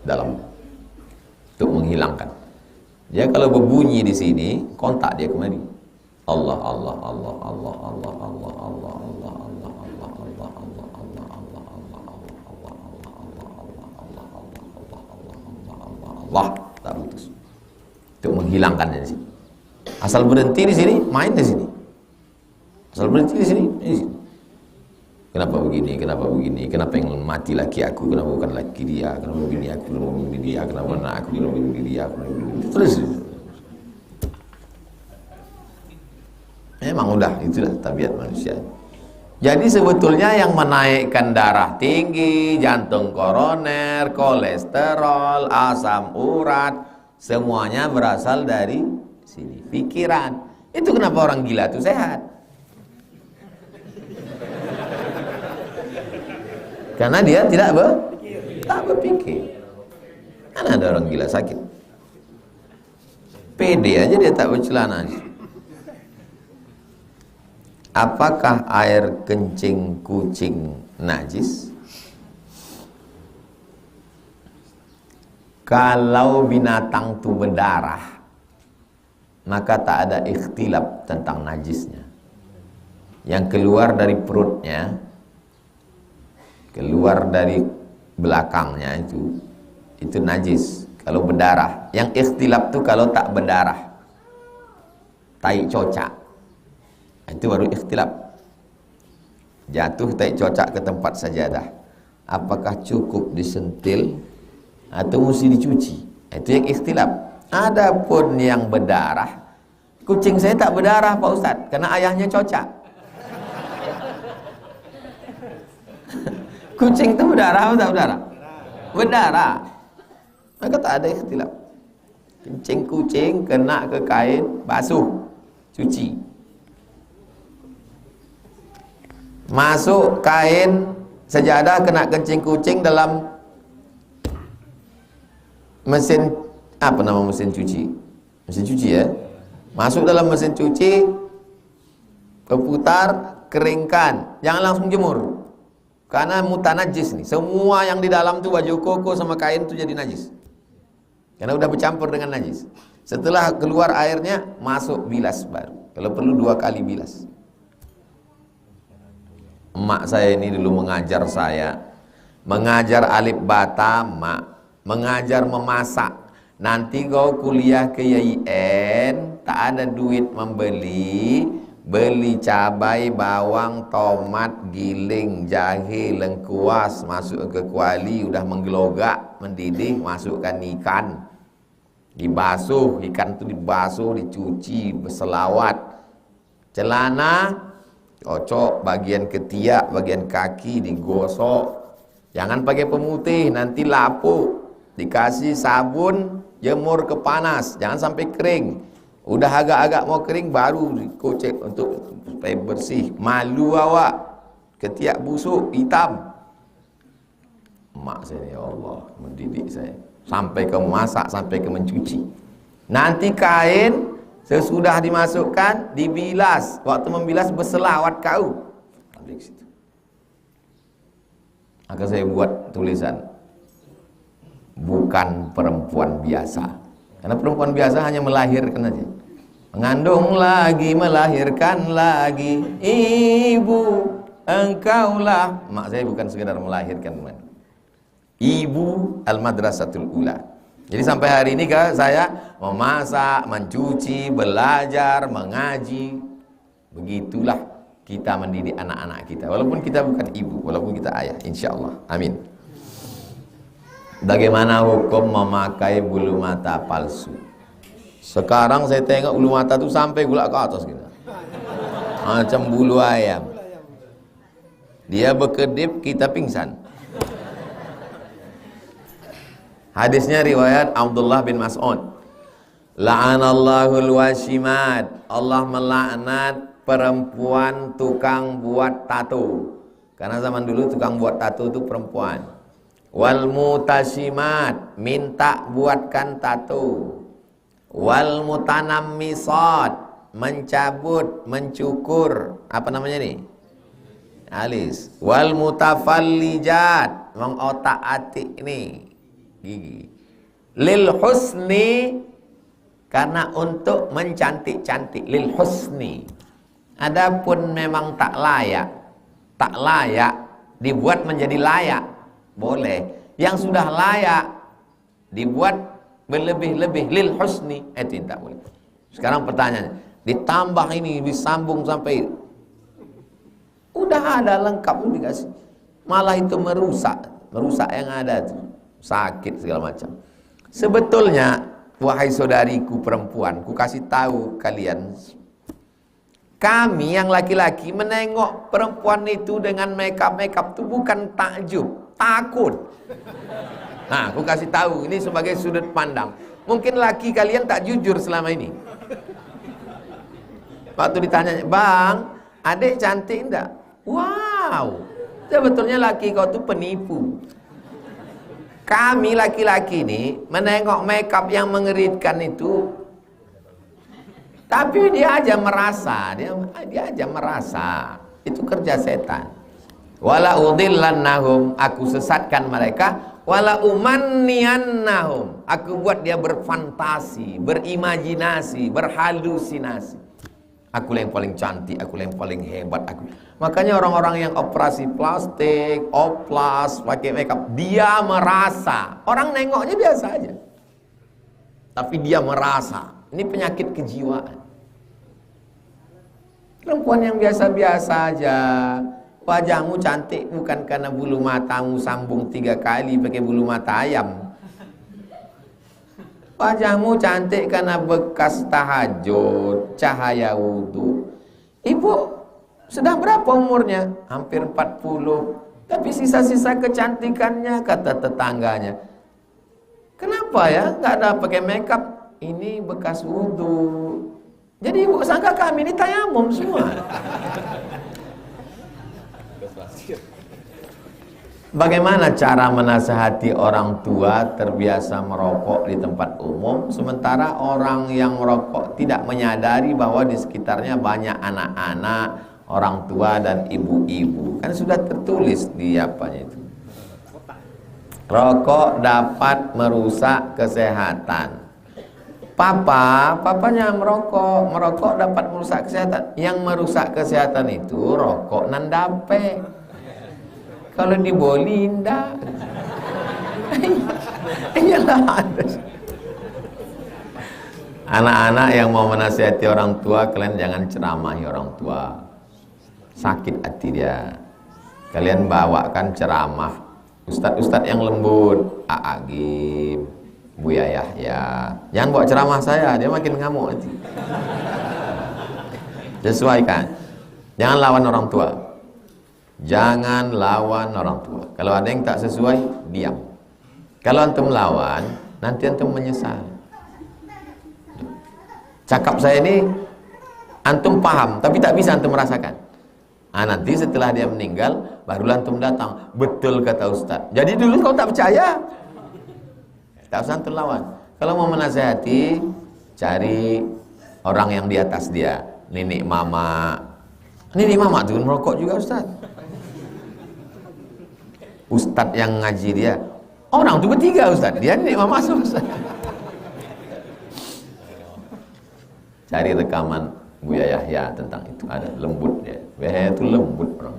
dalam untuk menghilangkan. Dia kalau berbunyi di sini, kontak dia kemari. Allah tak putus. Untuk menghilangkan dari sini. Asal berhenti di sini, main di sini. Asal berhenti di sini. Kenapa begini, kenapa begini, kenapa yang mati laki aku, kenapa bukan laki dia, kenapa begini aku, kenapa begini dia, kenapa anak aku, kenapa begini dia, kenapa begini. Terus memang udah itulah tabiat manusia. Jadi sebetulnya yang menaikkan darah tinggi, jantung koroner, kolesterol, asam urat, semuanya berasal dari sini, pikiran. Itu kenapa orang gila itu sehat. Karena dia tidak berpikir. Mana ada orang gila sakit? Pede aja dia tak bercelana. Apakah air kencing kucing najis? Kalau binatang itu berdarah, maka tak ada ikhtilaf tentang najisnya. Yang keluar dari perutnya, keluar dari belakangnya itu najis kalau berdarah. Yang ikhtilaf itu kalau tak berdarah, tai cocak, itu baru ikhtilaf. Jatuh tai cocak ke tempat sajadah, apakah cukup disentil atau mesti dicuci? Itu yang ikhtilaf. Adapun yang berdarah, kucing saya tak berdarah Pak Ustadz karena ayahnya cocak. Kucing itu berdarah atau tak berdarah? Berdarah. Maka tak ada ikhtilaf. Kencing kucing kena ke kain, basuh, cuci. Masuk kain sejadah kena kencing kucing dalam mesin, apa nama mesin cuci? Mesin cuci ya. Masuk dalam mesin cuci, berputar, keringkan, jangan langsung jemur. Karena mutanajis nih, semua yang di dalam tuh baju koko sama kain tuh jadi najis. Karena udah bercampur dengan najis. Setelah keluar airnya, masuk bilas baru. Kalau perlu 2 kali bilas. Emak saya ini dulu mengajar saya, mengajar alif bata, mak, mengajar memasak. Nanti kau kuliah ke YIN, tak ada duit membeli, beli cabai, bawang, tomat, giling, jahe, lengkuas, masuk ke kuali, udah menggelogak, mendidih, masukkan ikan, dibasuh, ikan itu dibasuh, dicuci, berselawat, celana, cocok, bagian ketiak, bagian kaki digosok, jangan pakai pemutih, nanti lapuk, dikasih sabun, jemur ke panas, jangan sampai kering. Udah agak-agak mau kering baru dikocek untuk supaya bersih. Malu awak, ketiak busuk, hitam. Mak saya, ya Allah, mendidik saya. Sampai ke masak, sampai ke mencuci. Nanti kain sesudah dimasukkan, dibilas. Waktu membilas berselawat kau. Maka saya buat tulisan, bukan perempuan biasa. Karena perempuan biasa hanya melahirkan aja. Mengandung lagi, melahirkan lagi. Ibu, engkaulah. Mak saya bukan sekedar melahirkan. Ibu al-madrasatul ula. Jadi sampai hari ini saya memasak, mencuci, belajar, mengaji. Begitulah kita mendidik anak-anak kita. Walaupun kita bukan ibu, walaupun kita ayah. Insya Allah. Amin. Bagaimana hukum memakai bulu mata palsu? Sekarang saya tengok bulu mata itu sampai gulak ke atas gitu. Macam bulu ayam. Dia berkedip, kita pingsan. Hadisnya riwayat Abdullah bin Mas'ud. La'anallahul washimat. Allah melaknat perempuan tukang buat tato. Karena zaman dulu tukang buat tato itu perempuan. Wal mutashimat, minta buatkan tato. Wal mutanammisat, mencabut, mencukur, apa namanya nih? Alis. Wal mutafallijat, mengotak-atik ini gigi. Lil husni, karena untuk mencantik-cantik. Lil husni. Adapun memang tak layak dibuat menjadi layak. Boleh. Yang sudah layak dibuat berlebih-lebih lil husni, itu tidak boleh. Sekarang pertanyaannya, ditambah ini, disambung sampai Udah ada lengkap dikasih. Malah itu merusak yang ada tuh. Sakit segala macam. Sebetulnya, wahai saudariku perempuan, ku kasih tahu kalian, kami yang laki-laki menengok perempuan itu dengan makeup itu bukan takjub, takut. Nah, aku kasih tahu ini sebagai sudut pandang. Mungkin laki kalian tak jujur selama ini. Waktu ditanya, bang, adik cantik enggak? Wow, sebetulnya laki kau tuh penipu. Kami laki-laki ini menengok makeup yang mengerikan itu, tapi dia aja merasa, dia aja merasa itu kerja setan. Wala udhillannahum, aku sesatkan mereka. Wala umanniyannahum, aku buat dia berfantasi, berimajinasi, berhalusinasi. Aku yang paling cantik, aku yang paling hebat. Makanya orang-orang yang operasi plastik, oplas, pakai makeup, dia merasa. Orang nengoknya biasa aja, tapi dia merasa. Ini penyakit kejiwaan. Perempuan yang biasa-biasa aja, wajahmu cantik bukan karena bulu matamu sambung 3 kali pakai bulu mata ayam. Wajahmu cantik karena bekas tahajud, cahaya wudhu. Ibu sedang berapa umurnya? Hampir 40. Tapi sisa-sisa kecantikannya, kata tetangganya. Kenapa ya nggak ada pakai makeup? Ini bekas wudhu. Jadi ibu sangka kami ini tayamum semua. Bagaimana cara menasihati orang tua terbiasa merokok di tempat umum, sementara orang yang merokok tidak menyadari bahwa di sekitarnya banyak anak-anak, orang tua dan ibu-ibu. Kan sudah tertulis di apanya itu. Rokok dapat merusak kesehatan. Papanya merokok dapat merusak kesehatan. Yang merusak kesehatan itu rokok nandape. Kalau di Boli indah. Iyalah. Anak-anak yang mau menasihati orang tua, kalian jangan ceramahi orang tua. Sakit hati dia. Kalian bawakan ceramah. Ustadz yang lembut, Agim, Buya Yahya. Jangan bawa ceramah saya, dia makin ngamuk nanti. Sesuaikan. Jangan lawan orang tua. Jangan lawan orang tua. Kalau ada yang tak sesuai, diam. Kalau antum lawan, nanti antum menyesal. Cakap saya ini antum paham, tapi tak bisa antum merasakan. Nanti setelah dia meninggal, barulah antum datang. Betul kata Ustaz. Jadi dulu kau tak percaya. Tak usah antum lawan. Kalau mau menasihati, cari orang yang di atas dia. Nenek mama. Nenek mama tuh merokok juga Ustaz. Ustadz yang ngaji dia, orang tuh bertiga Ustadz, dia nenek mama Ustadz. Cari rekaman Buya Yahya tentang itu, ada lembut dia. Buya Yahya itu lembut orang.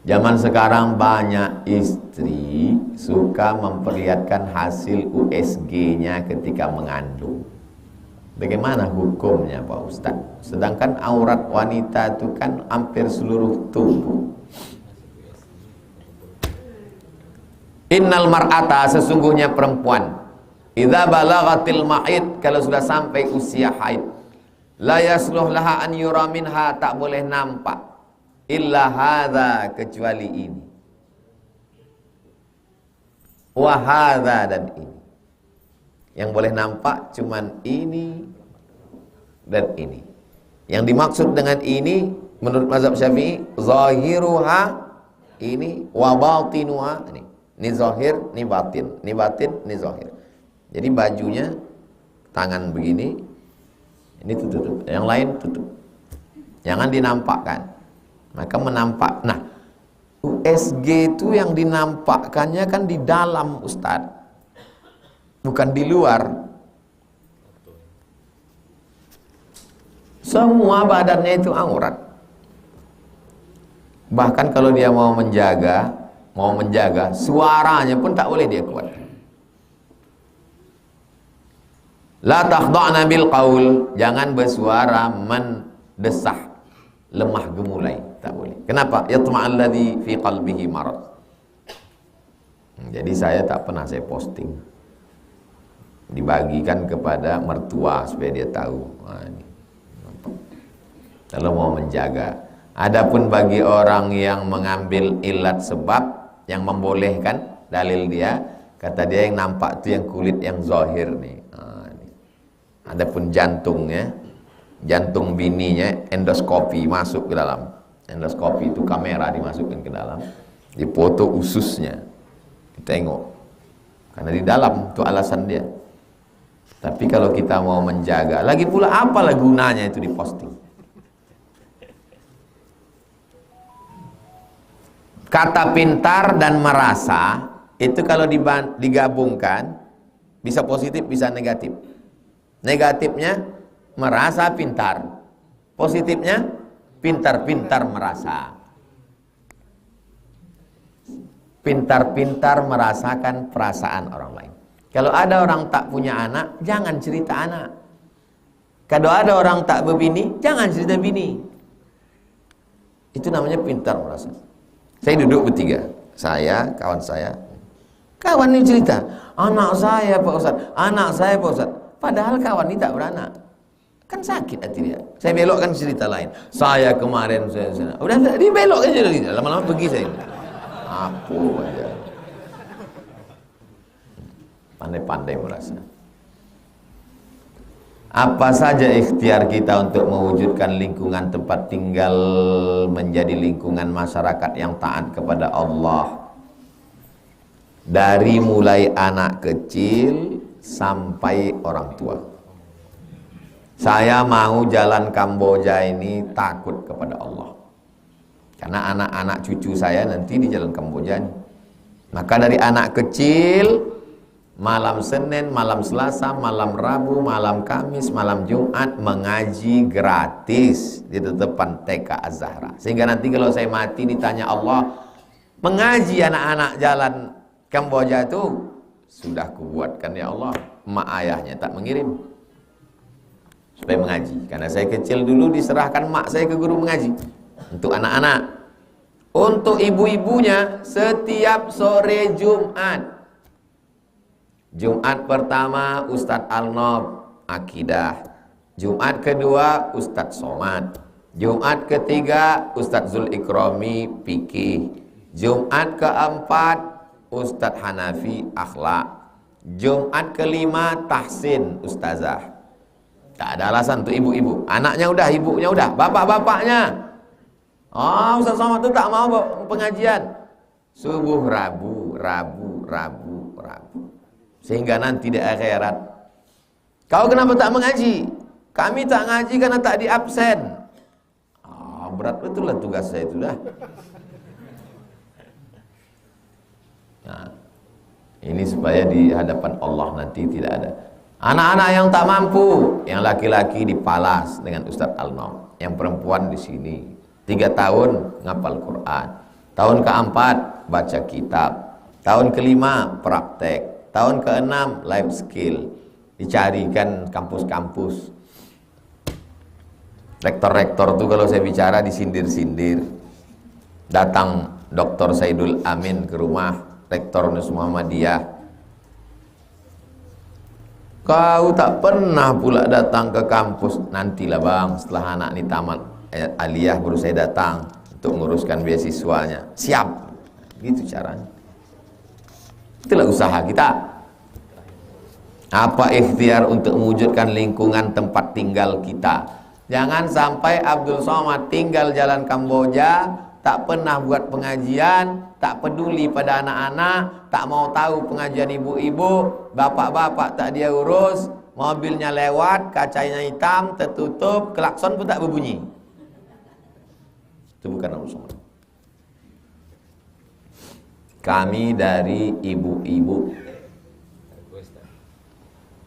Zaman sekarang banyak istri suka memperlihatkan hasil USG-nya ketika mengandung. Bagaimana hukumnya Pak Ustadz? Sedangkan aurat wanita itu kan hampir seluruh tubuh. Innal mar'ata, sesungguhnya perempuan, idza balagatil ma'id, kalau sudah sampai usia haid, la yasluh laha an yura minha, tak boleh nampak illa hadza, kecuali ini, wa hadza, dan ini. Yang boleh nampak cuman ini dan ini. Yang dimaksud dengan ini menurut mazhab Syafi'i, zahiruha ini, wa batinuha ini. Ini zahir, ini batin, ini zahir. Jadi bajunya tangan begini, ini tutup, yang lain tutup. Jangan dinampakkan. Maka menampak. Nah, USG itu yang dinampakkannya kan di dalam Ustaz, bukan di luar. Semua badannya itu aurat. Bahkan kalau dia mau menjaga, suaranya pun tak boleh dia kuat. La takhda'na bil qaul, jangan bersuara mendesah, lemah gemulai. Tak boleh. Kenapa? Yatma'alladzi fi qalbihi marad. Jadi saya tak pernah saya posting. Dibagikan kepada mertua supaya dia tahu. Ini. Kalau mau menjaga. Adapun bagi orang yang mengambil ilat sebab yang membolehkan dalil dia, kata dia yang nampak itu yang kulit yang zahir nih. Ini. Adapun jantungnya, jantung bininya endoskopi masuk ke dalam. Endoskopi itu kamera dimasukkan ke dalam, dipoto ususnya, ditengok. Karena di dalam itu alasan dia. Tapi kalau kita mau menjaga, lagi pula apalah gunanya itu diposting? Kata pintar dan merasa itu kalau digabungkan bisa positif bisa negatif. Negatifnya merasa pintar, positifnya pintar-pintar merasa. Pintar-pintar merasakan perasaan orang lain. Kalau ada orang tak punya anak, jangan cerita anak. Kalau ada orang tak berbini, jangan cerita bini. Itu namanya pintar merasa. Saya duduk bertiga, saya, kawan saya. Kawan ini cerita, anak saya Pak Ustaz, anak saya Pak Ustaz. Padahal kawan ini tak beranak. Kan sakit hati dia. Saya belokkan cerita lain. Saya kemarin saya. Udah dibelokkan cerita. Lama-lama pergi saya. Apa aja. Pandai-pandai merasa. Apa saja ikhtiar kita untuk mewujudkan lingkungan tempat tinggal menjadi lingkungan masyarakat yang taat kepada Allah. Dari mulai anak kecil sampai orang tua. Saya mau jalan Kamboja ini takut kepada Allah. Karena anak-anak cucu saya nanti di jalan Kamboja ini. Maka dari anak kecil, malam Senin, malam Selasa, malam Rabu, malam Kamis, malam Jumat mengaji gratis di depan TK Az-Zahra. Sehingga nanti kalau saya mati ditanya Allah, mengaji anak-anak jalan Kamboja itu sudah kubuatkan ya Allah. Mak ayahnya tak mengirim supaya mengaji. Karena saya kecil dulu diserahkan mak saya ke guru mengaji untuk anak-anak. Untuk ibu-ibunya setiap sore Jumat. Jumat pertama Ustadz Al-Nob akidah. Jumat kedua Ustadz Somad. Jumat ketiga Ustadz Zul Ikrami fikih. Jumat keempat Ustadz Hanafi akhlak. Jumat kelima Tahsin Ustazah. Tak ada alasan untuk ibu-ibu. Anaknya udah, ibunya udah, bapak-bapaknya. Ustaz Somad itu tak mau pengajian. Subuh Rabu. Sehingga nanti di akhirat, kau kenapa tak mengaji? Kami tak ngaji karena tak di absen. Berat betul lah tugas saya itu dah. Nah, ini supaya di hadapan Allah nanti tidak ada anak-anak yang tak mampu. Yang laki-laki dipalas dengan Ustadz Al-Nom, yang perempuan di sini 3 tahun ngapal Quran, tahun keempat baca kitab, tahun kelima praktek, tahun keenam life skill. Dicarikan kampus-kampus. Rektor-rektor tuh kalau saya bicara disindir-sindir. Datang Dr. Saidul Amin ke rumah Rektor Nus Muhammadiyah. Kau tak pernah pula datang ke kampus. Nantilah bang, setelah anak ini tamat aliyah baru saya datang untuk menguruskan beasiswanya. Siap. Gitu caranya. Itulah usaha kita. Apa ikhtiar untuk mewujudkan lingkungan tempat tinggal kita. Jangan sampai Abdul Somad tinggal jalan Kamboja, tak pernah buat pengajian, tak peduli pada anak-anak, tak mau tahu pengajian ibu-ibu, bapak-bapak tak dia urus, mobilnya lewat, kacanya hitam, tertutup, klakson pun tak berbunyi. Itu bukan Abdul Somad. Kami dari ibu-ibu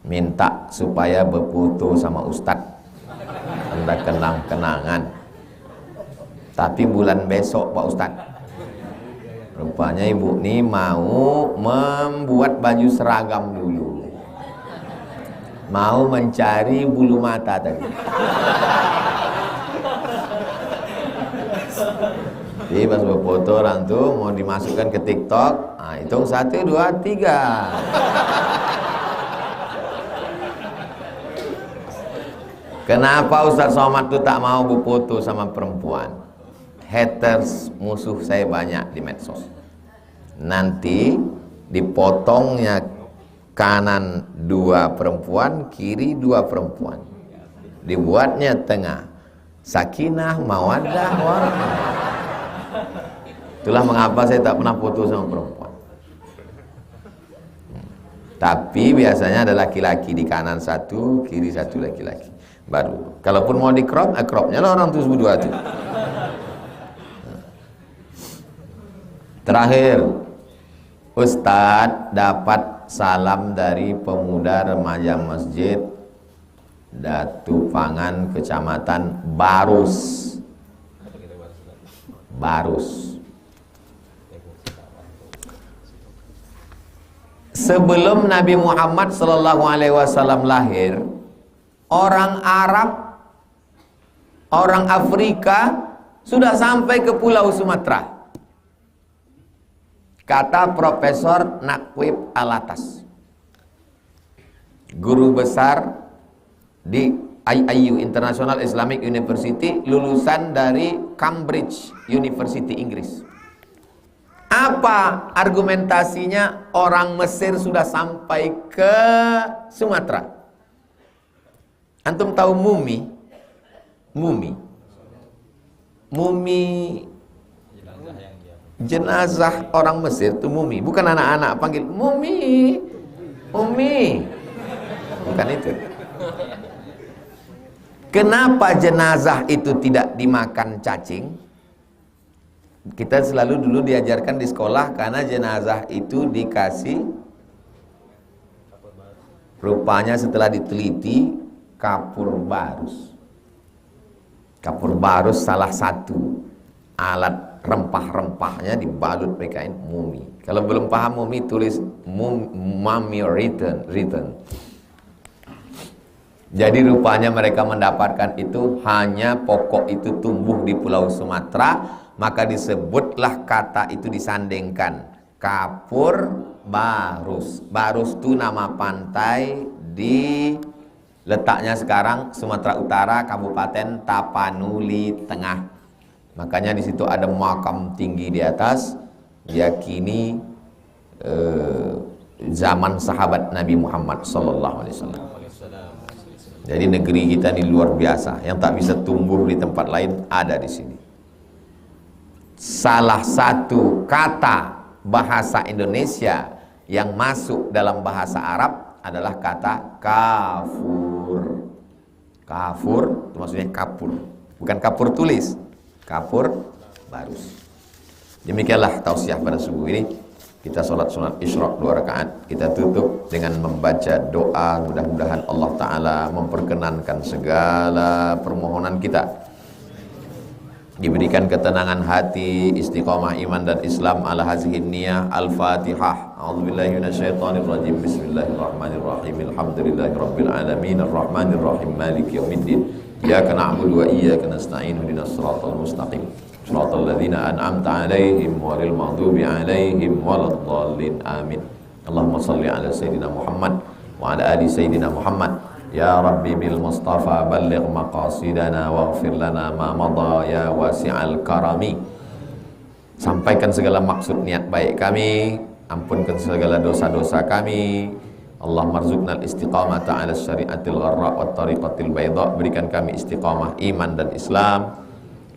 minta supaya berfoto sama Ustadz, anda kenang-kenangan. Tapi bulan besok Pak Ustadz, rupanya ibu ini mau membuat baju seragam dulu, mau mencari bulu mata tadi. Jadi pas berfoto orang tuh mau dimasukkan ke TikTok, nah, hitung 1, 2, 3. Kenapa Ustaz Somad tuh tak mau berfoto sama perempuan? Haters, musuh saya banyak di medsos. Nanti dipotongnya kanan 2 perempuan, kiri 2 perempuan. Dibuatnya tengah. Sakinah, mawaddah, warahmah. Itulah mengapa saya tak pernah foto sama perempuan. Tapi biasanya ada laki-laki di kanan 1, kiri 1 laki-laki. Baru. Kalaupun mau di crop, cropnya lah orang tuh berdua tuh. Terakhir, Ustadz dapat salam dari pemuda remaja masjid Datu Pangan, Kecamatan Barus. Barus. Sebelum Nabi Muhammad SAW lahir, orang Arab, orang Afrika sudah sampai ke Pulau Sumatera. Kata Profesor Nakwib Alatas, guru besar di IIU, International Islamic University, lulusan dari Cambridge University, Inggris. Apa argumentasinya? Orang Mesir sudah sampai ke Sumatera. Antum tahu mumi? Mumi jenazah orang Mesir itu mumi, bukan anak-anak panggil mumi, bukan itu. Kenapa jenazah itu tidak dimakan cacing? Kita selalu dulu diajarkan di sekolah, karena jenazah itu dikasih, rupanya setelah diteliti, kapur barus. Kapur barus salah satu alat rempah-rempahnya dibalut pakai kain mumi. Kalau belum paham mumi, tulis mummy written. Jadi rupanya mereka mendapatkan itu, hanya pokok itu tumbuh di Pulau Sumatera, maka disebutlah kata itu disandingkan, kapur barus. Barus itu nama pantai di letaknya sekarang Sumatera Utara, Kabupaten Tapanuli Tengah. Makanya di situ ada makam tinggi di atas, diyakini zaman sahabat Nabi Muhammad SAW. Jadi negeri kita ini luar biasa, yang tak bisa tumbuh di tempat lain ada di sini. Salah satu kata bahasa Indonesia yang masuk dalam bahasa Arab adalah kata kafur. Kafur itu maksudnya kapur, bukan kapur tulis, kapur barus. Demikianlah tausiah pada subuh ini. Kita sholat sunat isyraq 2 rakaat. Kita tutup dengan membaca doa, mudah-mudahan Allah Ta'ala memperkenankan segala permohonan kita, diberikan ketenangan hati, istiqamah iman dan Islam ala hazihin niyah. Al-Fatihah. A'udzubillahi minasyaitonirrajim. Bismillahirrahmanirrahim. Alhamdulillahirabbil alamin arrahmanirrahim maliki yaumiddin. Iyyaka na'budu wa iyyaka nasta'in ihdinas siratal mustaqim. Shiratal ladzina an'amta 'alaihim ghairil maghdubi 'alaihim waladdallin. Amin. Allahumma shalli ala sayidina Muhammad wa ala ali sayidina Muhammad. Ya Rabbi bil Mustafa balligh maqasidana waghfir lana ma madha ya wasi'al karami. Sampaikan segala maksud niat baik kami, ampunkan segala dosa-dosa kami. Allahumma rzuqnal istiqamata 'ala syari'atil gharra wat tariqatil bayda. Berikan kami istiqamah iman dan Islam.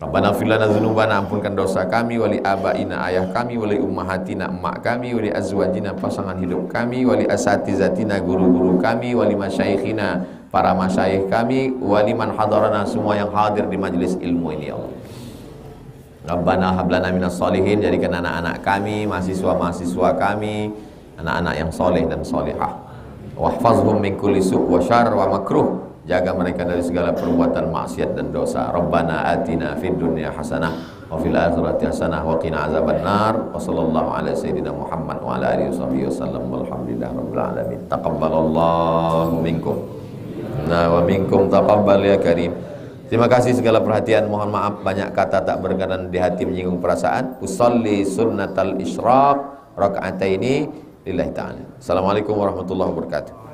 Rabbana fir lana dzunubana, ampunkan dosa kami, wali abaina ayah kami, wali ummahatina emak kami, wali azwajina pasangan hidup kami, wali asatizatina guru-guru kami, wali masyaikhina para masyayikh kami, wali man hadarana semua yang hadir di majelis ilmu ini ya Allah. Rabbana hablana minas solihin, jadikan anak-anak kami, mahasiswa-mahasiswa kami, anak-anak yang soleh dan solehah. Wahfazhum min kulli su' wa syarr wa makruh. Jaga mereka dari segala perbuatan maksiat dan dosa. Rabbana atina fid dunya hasanah wa fil akhirati hasanah wa qina azabannar. Wa sallallahu ala sayyidina Muhammad wa ala alihi wasallam. Walhamdulillahi rabbil alamin. Taqabbalallahu minkum wa minkum taqabbal ya karim. Terima kasih segala perhatian. Mohon maaf banyak kata tak berkenan di hati menyinggung perasaan. Usolli sunnatal isyraq raka'ataini lillahi ta'ala. Assalamualaikum warahmatullahi wabarakatuh.